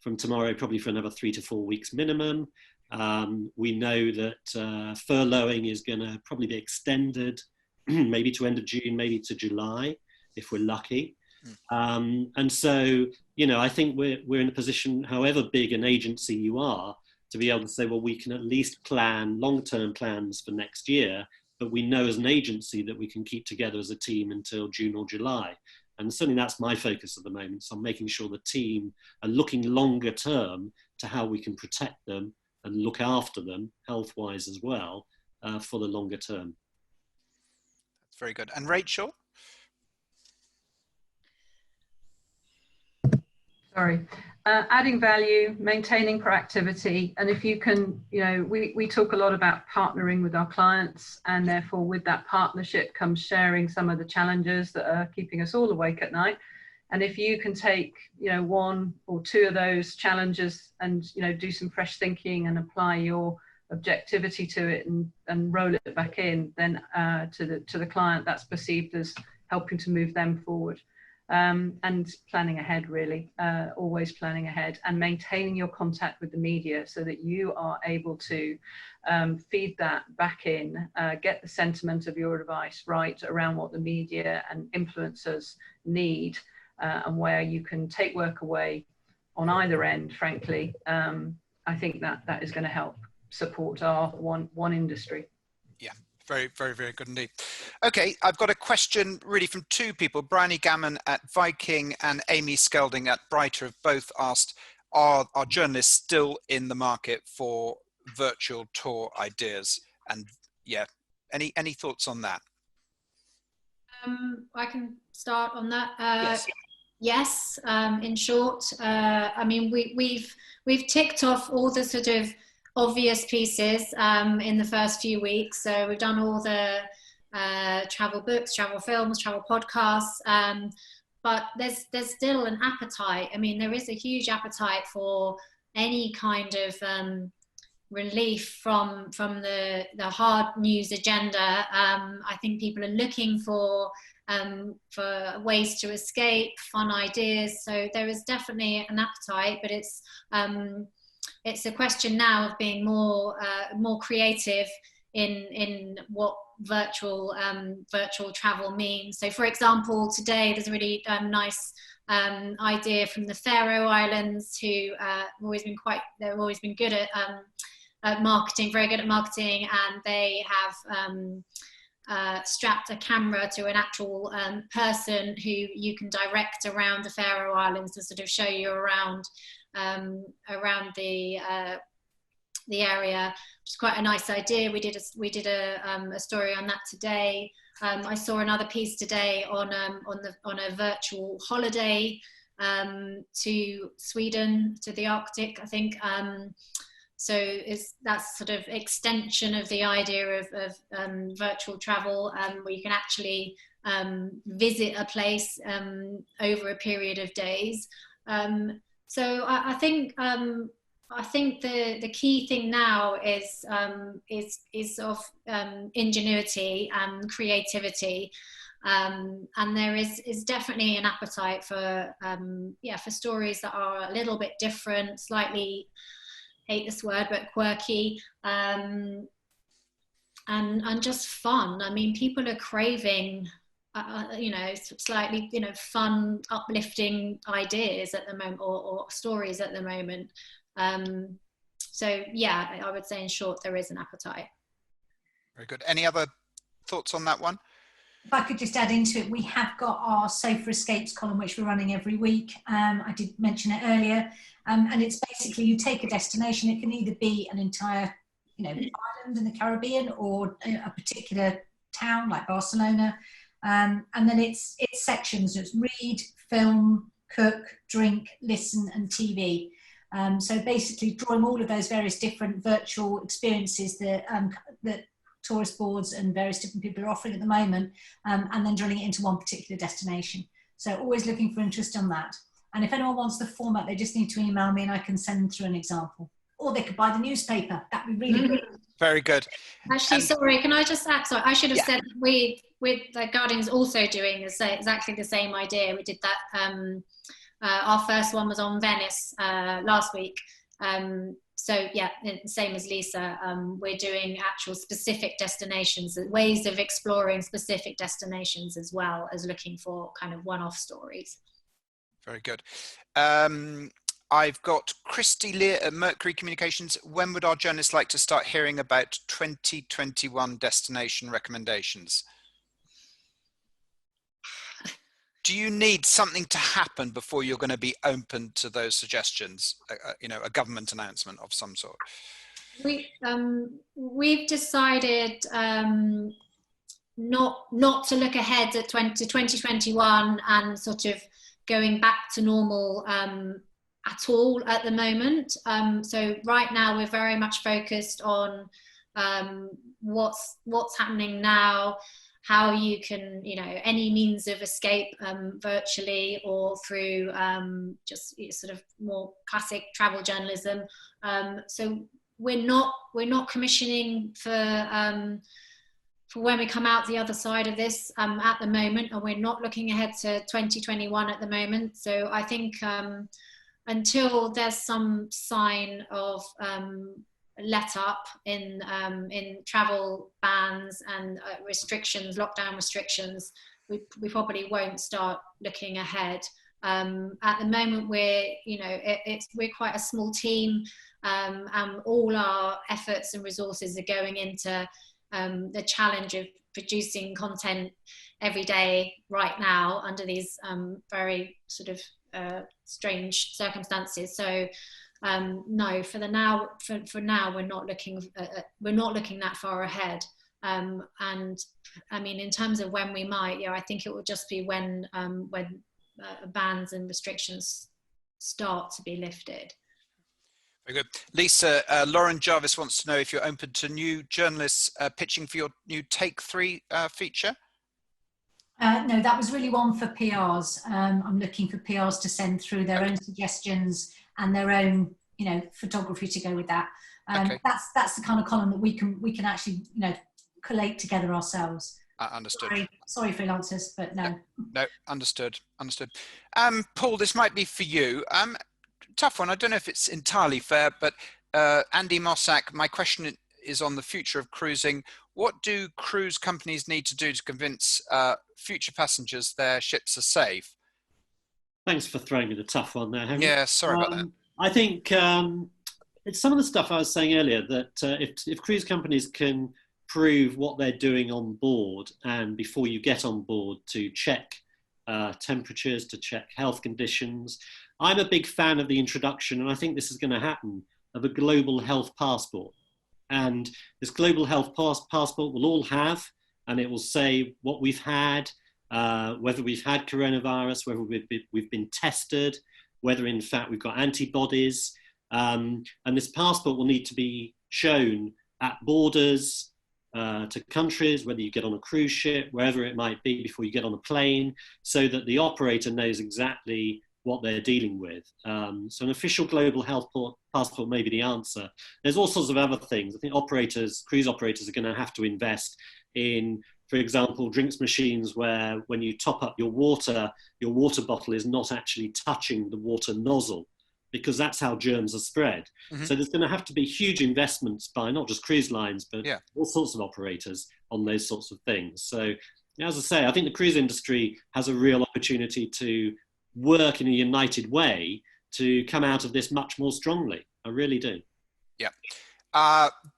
from tomorrow, probably for another 3 to 4 weeks minimum. We know that furloughing is going to probably be extended, maybe to end of June, maybe to July, if we're lucky. And so, you know, I think we're in a position, however big an agency you are, to be able to say, well, we can at least plan long-term plans for next year, but we know as an agency that we can keep together as a team until June or July. And certainly that's my focus at the moment. So I'm making sure the team are looking longer term to how we can protect them and look after them health-wise as well for the longer term. That's very good. And Rachel? Sorry. Adding value, maintaining proactivity, and if you can, you know, we talk a lot about partnering with our clients, and therefore with that partnership comes sharing some of the challenges that are keeping us all awake at night. And if you can take, you know, 1 or 2 of those challenges and, you know, do some fresh thinking and apply your objectivity to it and roll it back in, then to the client, that's perceived as helping to move them forward. And planning ahead, really, always planning ahead, and maintaining your contact with the media so that you are able to feed that back in, get the sentiment of your advice right around what the media and influencers need, and where you can take work away on either end, frankly. I think that is going to help support our one industry. Yeah. Very, very, very good indeed. Okay, I've got a question really from 2 people. Bryony Gammon at Viking and Amy Skelding at Brighter have both asked, are journalists still in the market for virtual tour ideas? And yeah, any thoughts on that? I can start on that. Yes. Yes, in short, I mean, we've ticked off all the sort of obvious pieces in the first few weeks. So we've done all the travel books, travel films, travel podcasts, but there's still an appetite. I mean, there is a huge appetite for any kind of relief from the hard news agenda. I think people are looking for ways to escape, fun ideas. So there is definitely an appetite, but it's a question now of being more creative in what virtual travel means. So, for example, today there's a really nice idea from the Faroe Islands, who they've always been good at marketing, very good at marketing, and they have strapped a camera to an actual person who you can direct around the Faroe Islands to sort of show you around the area, which is quite a nice idea. We did a story on that today. I saw another piece today on a virtual holiday to Sweden, to the Arctic, I think. So that's sort of extension of the idea of virtual travel, where you can actually visit a place over a period of days. So I think the key thing now is of ingenuity and creativity, and there is definitely an appetite for stories that are a little bit different, slightly, hate this word, but quirky, and just fun. I mean, people are craving slightly, fun, uplifting ideas at the moment, or stories at the moment. So yeah, I would say in short, there is an appetite. Very good. Any other thoughts on that one? If I could just add into it, we have got our Safer Escapes column, which we're running every week. I did mention it earlier. And it's basically, you take a destination. It can either be an entire island in the Caribbean or a particular town like Barcelona. And then it's sections. It's read, film, cook, drink, listen, and TV. So basically drawing all of those various different virtual experiences that tourist boards and various different people are offering at the moment, and then drilling it into one particular destination. So always looking for interest on that. And if anyone wants the format, they just need to email me and I can send them through an example. Or they could buy the newspaper. That'd be really good. Very good. Actually, sorry, can I just add? Sorry, I should have said with the Guardian's also doing exactly the same idea. We did that. Our first one was on Venice last week. So yeah, same as Lisa, we're doing actual specific destinations, ways of exploring specific destinations as well as looking for kind of one-off stories. Very good. I've got Christy Lear at Mercury Communications. When would our journalists like to start hearing about 2021 destination recommendations? Do you need something to happen before you're going to be open to those suggestions? A government announcement of some sort. We've decided not to look ahead to 2021 and sort of going back to normal at all at the moment. So right now we're very much focused on what's happening now, how you can, any means of escape virtually or through just sort of more classic travel journalism. So we're not commissioning for when we come out the other side of this at the moment, and we're not looking ahead to 2021 at the moment. So I think until there's some sign of let up in travel bans and restrictions, lockdown restrictions, we probably won't start looking ahead. At the moment, we're quite a small team, and all our efforts and resources are going into the challenge of producing content every day right now under these very sort of strange circumstances. So no, for now we're not looking that far ahead. And I mean, in terms of when we might, I think it will just be when bans and restrictions start to be lifted. Very good. Lisa, Lauren Jarvis wants to know if you're open to new journalists pitching for your new Take 3 feature. No, that was really one for PRs. I'm looking for PRs to send through their own suggestions and their own, photography to go with that. That's the kind of column that we can actually, collate together ourselves. Understood. Sorry, freelancers, but no. No, understood. Paul, this might be for you. Tough one. I don't know if it's entirely fair, but Andy Mossack, my question is on the future of cruising. What do cruise companies need to do to convince future passengers their ships are safe? Thanks for throwing me the tough one there, Henry. Yeah, sorry about that. I think it's some of the stuff I was saying earlier, that if cruise companies can prove what they're doing on board, and before you get on board to check temperatures, to check health conditions. I'm a big fan of the introduction, and I think this is going to happen, of a global health passport. And this global health passport will all have, and it will say what we've had, whether we've had coronavirus, whether we've been tested, whether in fact we've got antibodies. And this passport will need to be shown at borders, to countries, whether you get on a cruise ship, wherever it might be, before you get on a plane, so that the operator knows exactly what they're dealing with. So an official global health passport may be the answer. There's all sorts of other things. I think cruise operators are going to have to invest in, for example, drinks machines where when you top up your water bottle is not actually touching the water nozzle, because that's how germs are spread. Mm-hmm. So there's going to have to be huge investments by not just cruise lines, but all sorts of operators on those sorts of things. So as I say, I think the cruise industry has a real opportunity to work in a united way to come out of this much more strongly. I really do. Yeah.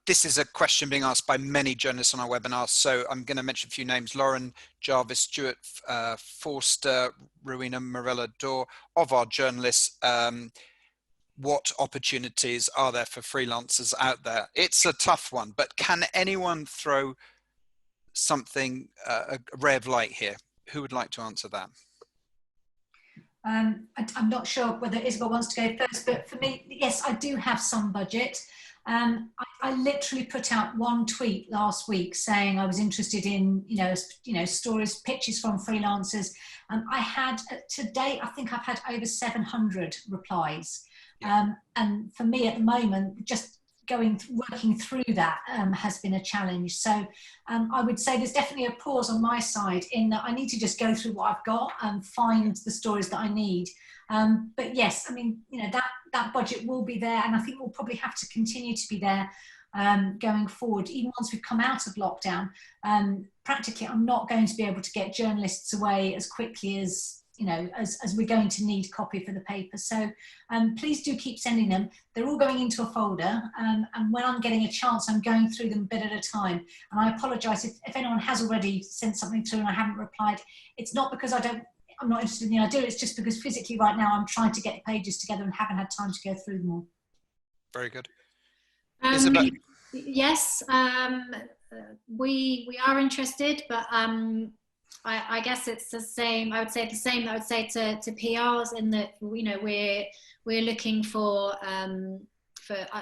This is a question being asked by many journalists on our webinar, so I'm going to mention a few names. Lauren Jarvis, Stuart Forster, Rowena Morella Dorr, of our journalists. what opportunities are there for freelancers out there? It's a tough one, but can anyone throw something, a ray of light here? Who would like to answer that? I'm not sure whether Isabel wants to go first, but for me, yes, I do have some budget. I literally put out one tweet last week saying I was interested in, stories, pitches from freelancers. I had, to date, I think I've had over 700 replies. And for me at the moment, just working through that has been a challenge. So I would say there's definitely a pause on my side in that I need to just go through what I've got and find the stories that I need. But yes, I mean, that budget will be there, and I think we'll probably have to continue to be there going forward. Even once we've come out of lockdown, practically I'm not going to be able to get journalists away as quickly as as we're going to need copy for the paper. So please do keep sending them. They're all going into a folder, and when I'm getting a chance, I'm going through them a bit at a time. And I apologise if anyone has already sent something through and I haven't replied. It's not because I'm not interested in the idea, it's just because physically right now I'm trying to get the pages together and haven't had time to go through them all. Very good. Isabel? Yes, we are interested, but I guess it's the same. I would say the same that I would say to PRs, in that we're looking for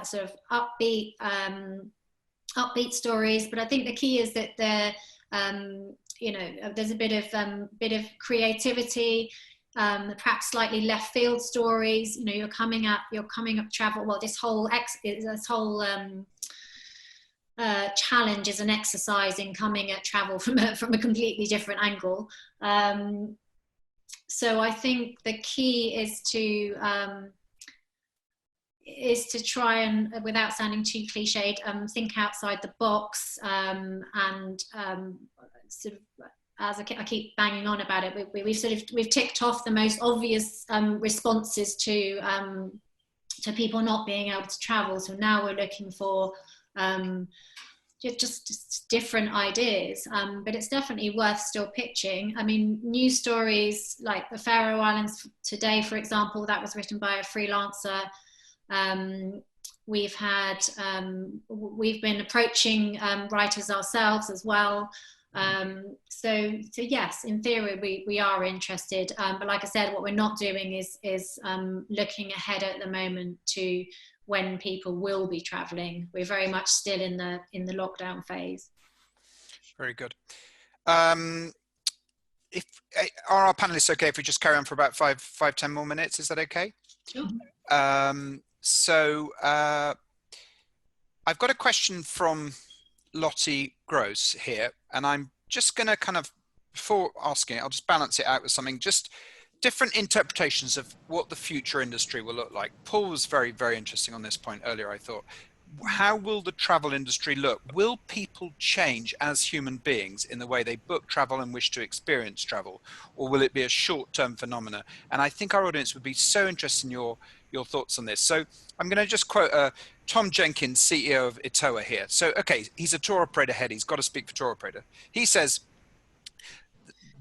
sort of upbeat stories. But I think the key is that there's a bit of creativity, perhaps slightly left field stories. You're coming up travel. Well, this whole challenge is an exercise in coming at travel from a completely different angle. So I think the key is to try and, without sounding too cliched, think outside the box, and sort of, as I keep banging on about it, we've ticked off the most obvious responses to people not being able to travel. So now we're looking for just different ideas, but it's definitely worth still pitching. I mean, news stories like the Faroe Islands today, for example, that was written by a freelancer. We've been approaching writers ourselves as well. So yes, in theory we are interested, but like I said, what we're not doing is looking ahead at the moment to when people will be traveling. We're very much still in the lockdown phase. Very good. Are our panelists okay if we just carry on for about 5-10 more minutes? Is that okay? Sure. So I've got a question from Lottie Gross here, and I'm just going to kind of, before asking it, I'll just balance it out with something, just different interpretations of what the future industry will look like. Paul was very, very interesting on this point earlier, I thought. How will the travel industry look? Will people change as human beings in the way they book travel and wish to experience travel? Or will it be a short-term phenomena? And I think our audience would be so interested in your thoughts on this. So I'm going to just quote Tom Jenkins, CEO of Itoa here. So, okay, he's a tour operator head. He's got to speak for tour operator. He says,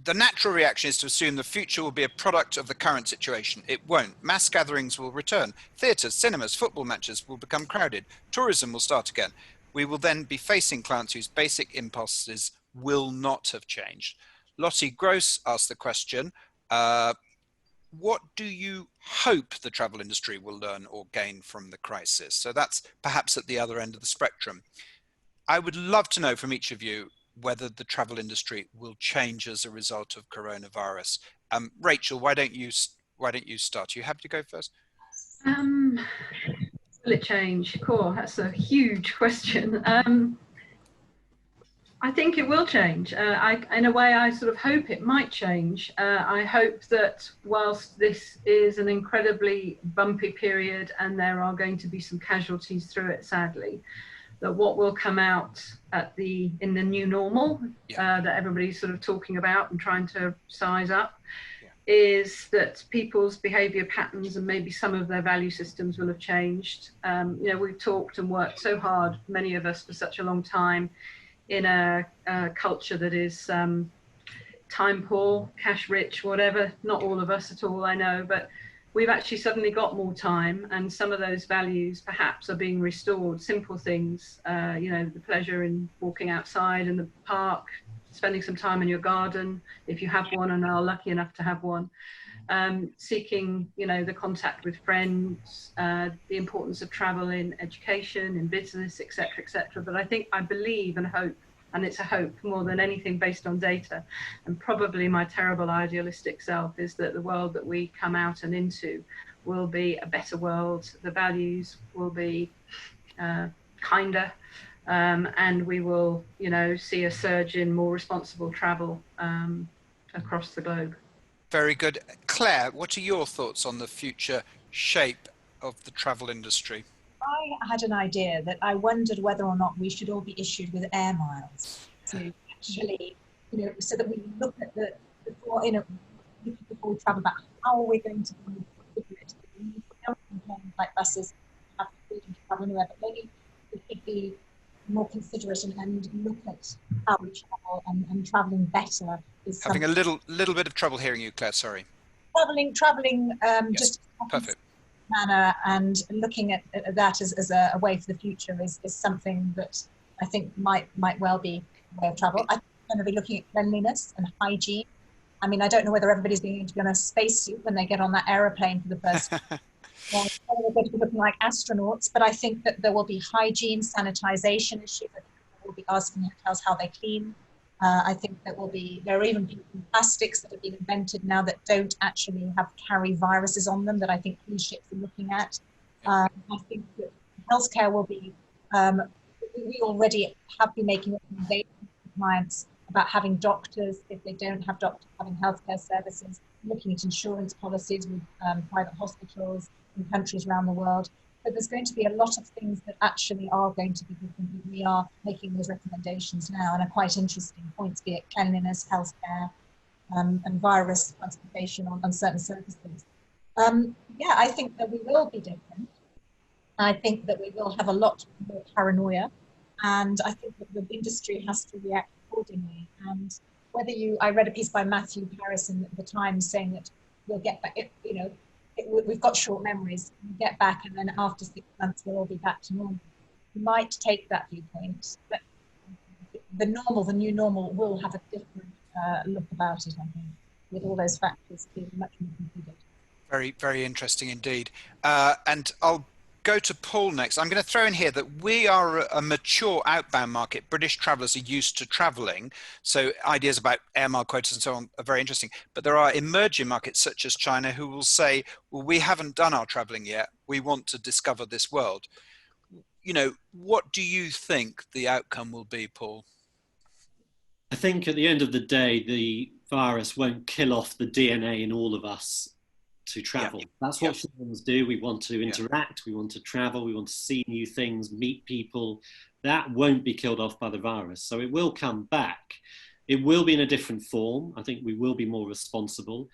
the natural reaction is to assume the future will be a product of the current situation. It won't. Mass gatherings will return. Theatres, cinemas, football matches will become crowded. Tourism will start again. We will then be facing clients whose basic impulses will not have changed. Lottie Gross asked the question, what do you hope the travel industry will learn or gain from the crisis? So that's perhaps at the other end of the spectrum. I would love to know from each of you whether the travel industry will change as a result of coronavirus. Rachel, why don't you start? You happy to go first? Will it change? Cool, that's a huge question. I think it will change. In a way, I sort of hope it might change. I hope that whilst this is an incredibly bumpy period and there are going to be some casualties through it, sadly, that what will come out in the new normal that everybody's sort of talking about and trying to size up is that people's behaviour patterns and maybe some of their value systems will have changed. We've talked and worked so hard, many of us, for such a long time in a culture that is time poor, cash rich, whatever. Not all of us at all, I know, but we've actually suddenly got more time, and some of those values perhaps are being restored. Simple things, you know, the pleasure in walking outside in the park, spending some time in your garden, if you have one and are lucky enough to have one. Seeking, you know, the contact with friends, the importance of travel in education, in business, etc., etc. But I believe and hope, and it's a hope more than anything based on data, and probably my terrible idealistic self, is that the world that we come out and into will be a better world. The values will be kinder, and we will, you know, see a surge in more responsible travel across the globe. Very good. Claire, what are your thoughts on the future shape of the travel industry? I had an idea that I wondered whether or not we should all be issued with air miles to actually, you know, so that we look at before, you know, before we travel back, how are we going to configure it? We don't complain like buses have freedom to travel anywhere, but maybe we should be more considerate and look at how we travel, and traveling better is having a little bit of trouble hearing you, Claire, sorry. Traveling Yes, just perfect. manner, and looking at that as a way for the future is something that I think might well be a way of travel. I think we're going to be looking at cleanliness and hygiene. I mean, I don't know whether everybody's going to be on a spacesuit when they get on that aeroplane for the first time. Well, they're going to be looking like astronauts, but I think that there will be hygiene, sanitization issues. I think we'll be asking hotels how they clean. I think that there are even plastics that have been invented now that don't actually carry viruses on them, that I think cruise ships are looking at. I think that healthcare will be, we already have been making recommendations to clients about having doctors, if they don't have doctors, having healthcare services, looking at insurance policies with private hospitals in countries around the world. But there's going to be a lot of things that actually are going to be different. We are making those recommendations now, and are quite interesting points, be it cleanliness, healthcare, and virus classification on certain surfaces. Yeah, I think that we will be different. I think that we will have a lot more paranoia, and I think that the industry has to react accordingly. And I read a piece by Matthew Paris in the Times saying that we'll get back, you know, we've got short memories. We get back, and then after 6 months, we'll all be back to normal. We might take that viewpoint, but the new normal, will have a different look about it, I think, with all those factors being much more considered. Very, very interesting indeed. And I'll go to Paul next. I'm going to throw in here that we are a mature outbound market. British travellers are used to travelling, so ideas about air mile quotas and so on are very interesting. But there are emerging markets such as China who will say, well, we haven't done our travelling yet. We want to discover this world. You know, what do you think the outcome will be, Paul? I think at the end of the day, the virus won't kill off the DNA in all of us to travel. That's what humans do. We want to interact, we want to travel, we want to see new things, meet people. That won't be killed off by the virus. So it will come back. It will be in a different form. I think we will be more responsible.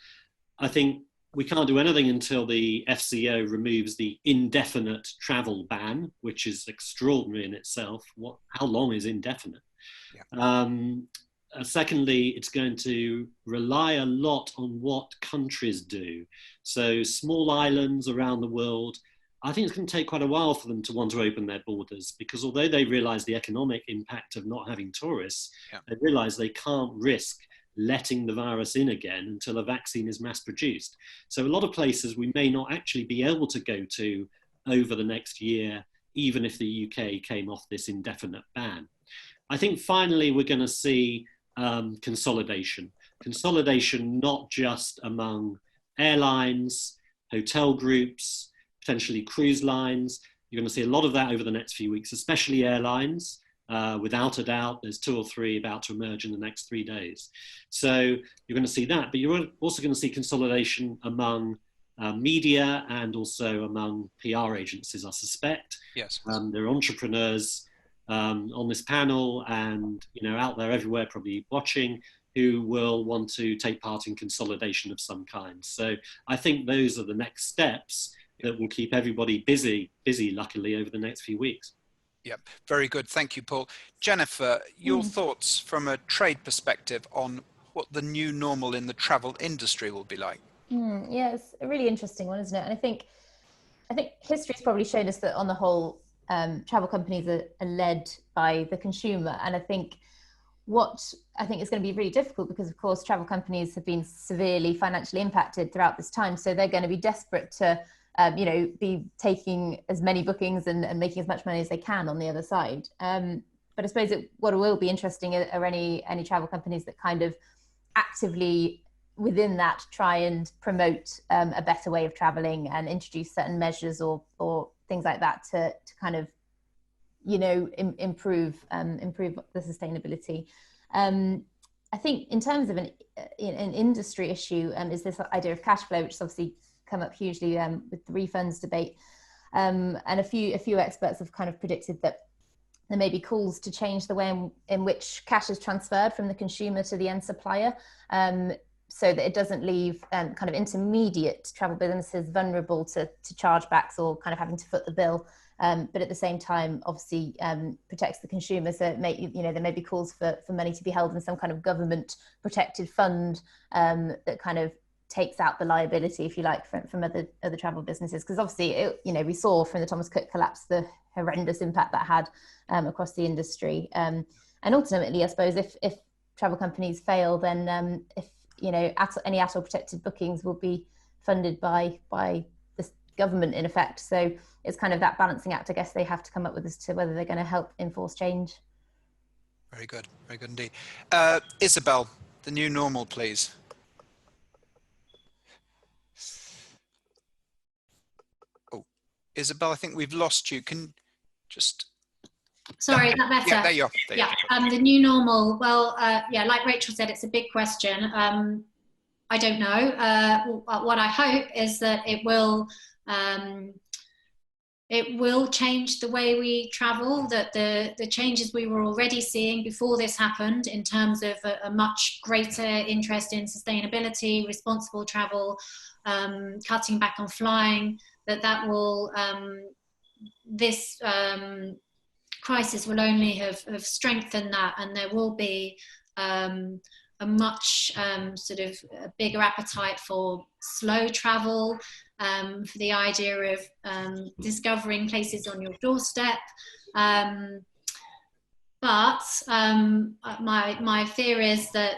I think we can't do anything until the FCO removes the indefinite travel ban, which is extraordinary in itself. How long is indefinite? Secondly, it's going to rely a lot on what countries do. So small islands around the world, I think it's going to take quite a while for them to want to open their borders, because although they realize the economic impact of not having tourists, they realize they can't risk letting the virus in again until a vaccine is mass produced. So a lot of places we may not actually be able to go to over the next year, even if the UK came off this indefinite ban. I think finally we're going to see consolidation not just among airlines, hotel groups, potentially cruise lines. You're going to see a lot of that over the next few weeks, especially airlines. Without a doubt, there's 2 or 3 about to emerge in the next 3 days. So you're going to see that, but you're also going to see consolidation among media and also among PR agencies, I suspect. Yes. There are entrepreneurs on this panel and, you know, out there everywhere probably watching, who will want to take part in consolidation of some kind. So I think those are the next steps that will keep everybody busy, luckily, over the next few weeks. Yep, very good. Thank you, Paul. Jennifer, your thoughts from a trade perspective on what the new normal in the travel industry will be like? Yeah, it's a really interesting one, isn't it? And I think history's probably shown us that on the whole, travel companies are led by the consumer. And I think is going to be really difficult, because of course travel companies have been severely financially impacted throughout this time, so they're going to be desperate to be taking as many bookings and making as much money as they can on the other side. But I suppose what will be interesting are any travel companies that kind of actively within that try and promote a better way of traveling and introduce certain measures or things like that to kind of improve the sustainability. I think in terms of an industry issue is this idea of cash flow, which has obviously come up hugely with the refunds debate, and a few experts have kind of predicted that there may be calls to change the way in which cash is transferred from the consumer to the end supplier, so that it doesn't leave kind of intermediate travel businesses vulnerable to chargebacks or kind of having to foot the bill. But at the same time, obviously, protects the consumer. So there may be calls for money to be held in some kind of government protected fund that kind of takes out the liability, if you like, from other travel businesses. Because obviously, we saw from the Thomas Cook collapse the horrendous impact that had across the industry. And ultimately, I suppose if travel companies fail, then any ATOL protected bookings will be funded by the government in effect. So it's kind of that balancing act, I guess, they have to come up with as to whether they're going to help enforce change. Very good indeed. Isabel, the new normal, please. Oh, Isabel, I think we've lost you. Can just... Sorry, is that better? Yeah, there you are. The new normal. Well, like Rachel said, it's a big question. I don't know. What I hope is that it will change the way we travel, that the changes we were already seeing before this happened in terms of a much greater interest in sustainability, responsible travel, cutting back on flying, that will, this crisis will only have strengthened that, and there will be a much sort of a bigger appetite for slow travel, for the idea of discovering places on your doorstep. But my fear is that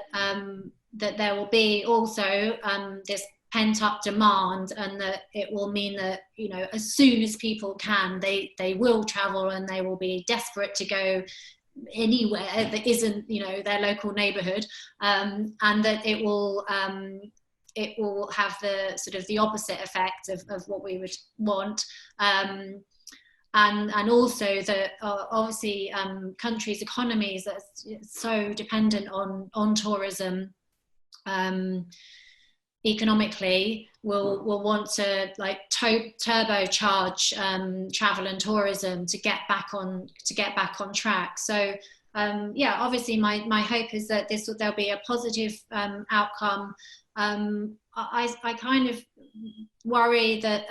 that there will be also this pent-up demand, and that it will mean that as soon as people can, they will travel, and they will be desperate to go anywhere that isn't their local neighborhood, and that it will have the sort of the opposite effect of what we would want, and also that obviously countries' economies that are so dependent on tourism economically will want to turbocharge travel and tourism to get back on track. So obviously my hope is that there'll be a positive outcome. I kind of worry that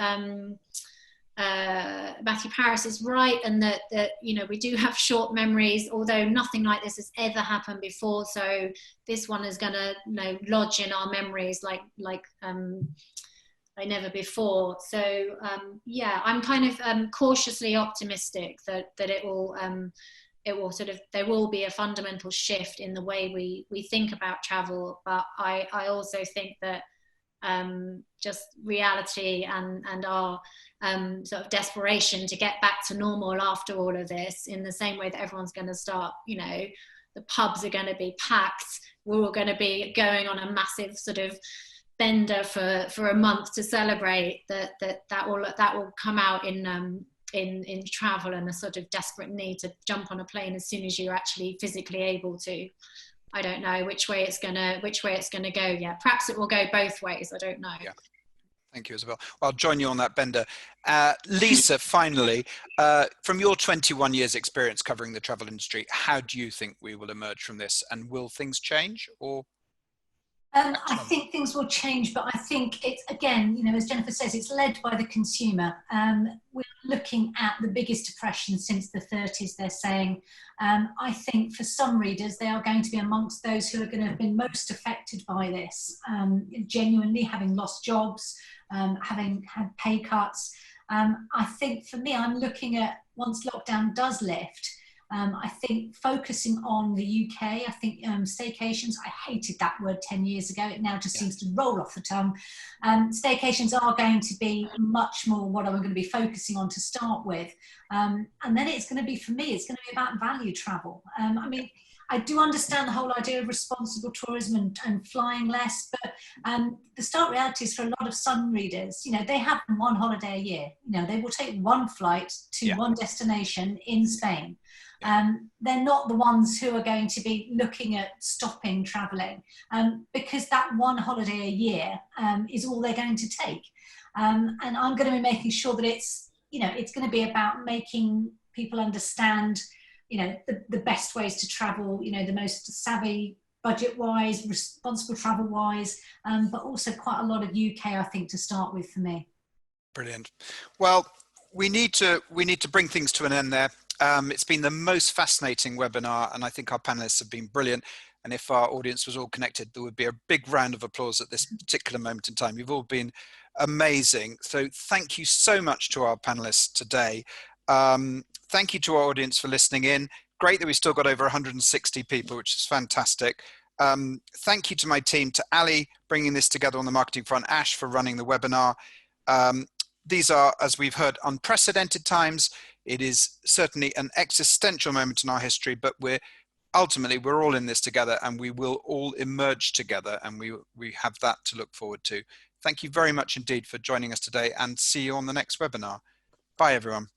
Matthew Parris is right, and that we do have short memories, although nothing like this has ever happened before. So this one is going to lodge in our memories like never before. So I'm kind of cautiously optimistic that it will sort of, there will be a fundamental shift in the way we think about travel. But I also think that just reality and our sort of desperation to get back to normal after all of this, in the same way that everyone's going to start, the pubs are going to be packed, we're all going to be going on a massive sort of bender for a month to celebrate, that will come out in travel, and a sort of desperate need to jump on a plane as soon as you're actually physically able to. I don't know which way it's gonna go yet. Perhaps it will go both ways. I don't know. Yeah. Thank you, Isabel. I'll join you on that bender. Lisa, finally, from your 21 years experience covering the travel industry, how do you think we will emerge from this, and will things change, or? I think things will change, but I think it's, again, you know, as Jennifer says, it's led by the consumer. We're looking at the biggest depression since the 30s, they're saying. I think for some readers, they are going to be amongst those who are going to have been most affected by this, genuinely having lost jobs, having had pay cuts. I think for me, I'm looking at, once lockdown does lift, I think focusing on the UK, I think staycations, I hated that word 10 years ago, it now just seems to roll off the tongue. Staycations are going to be much more what I'm going to be focusing on to start with. And then it's going to be, for me, it's going to be about value travel. I mean, I do understand the whole idea of responsible tourism and flying less, but the stark reality is for a lot of Sun readers, you know, they have one holiday a year. You know, they will take one flight to one destination in Spain. They're not the ones who are going to be looking at stopping travelling because that one holiday a year is all they're going to take. And I'm going to be making sure that it's, you know, it's going to be about making people understand, you know, the best ways to travel, you know, the most savvy, budget-wise, responsible travel-wise, but also quite a lot of UK, I think, to start with for me. Brilliant. Well, we need to bring things to an end there. It's been the most fascinating webinar, and I think our panelists have been brilliant. And if our audience was all connected, there would be a big round of applause at this particular moment in time. You've all been amazing. So thank you so much to our panelists today. Thank you to our audience for listening in. Great that we still got over 160 people, which is fantastic. Thank you to my team, to Ali, bringing this together on the marketing front, Ash for running the webinar. These are, as we've heard, unprecedented times. It is certainly an existential moment in our history, but ultimately we're all in this together, and we will all emerge together, and we have that to look forward to. Thank you very much indeed for joining us today, and see you on the next webinar. Bye, everyone.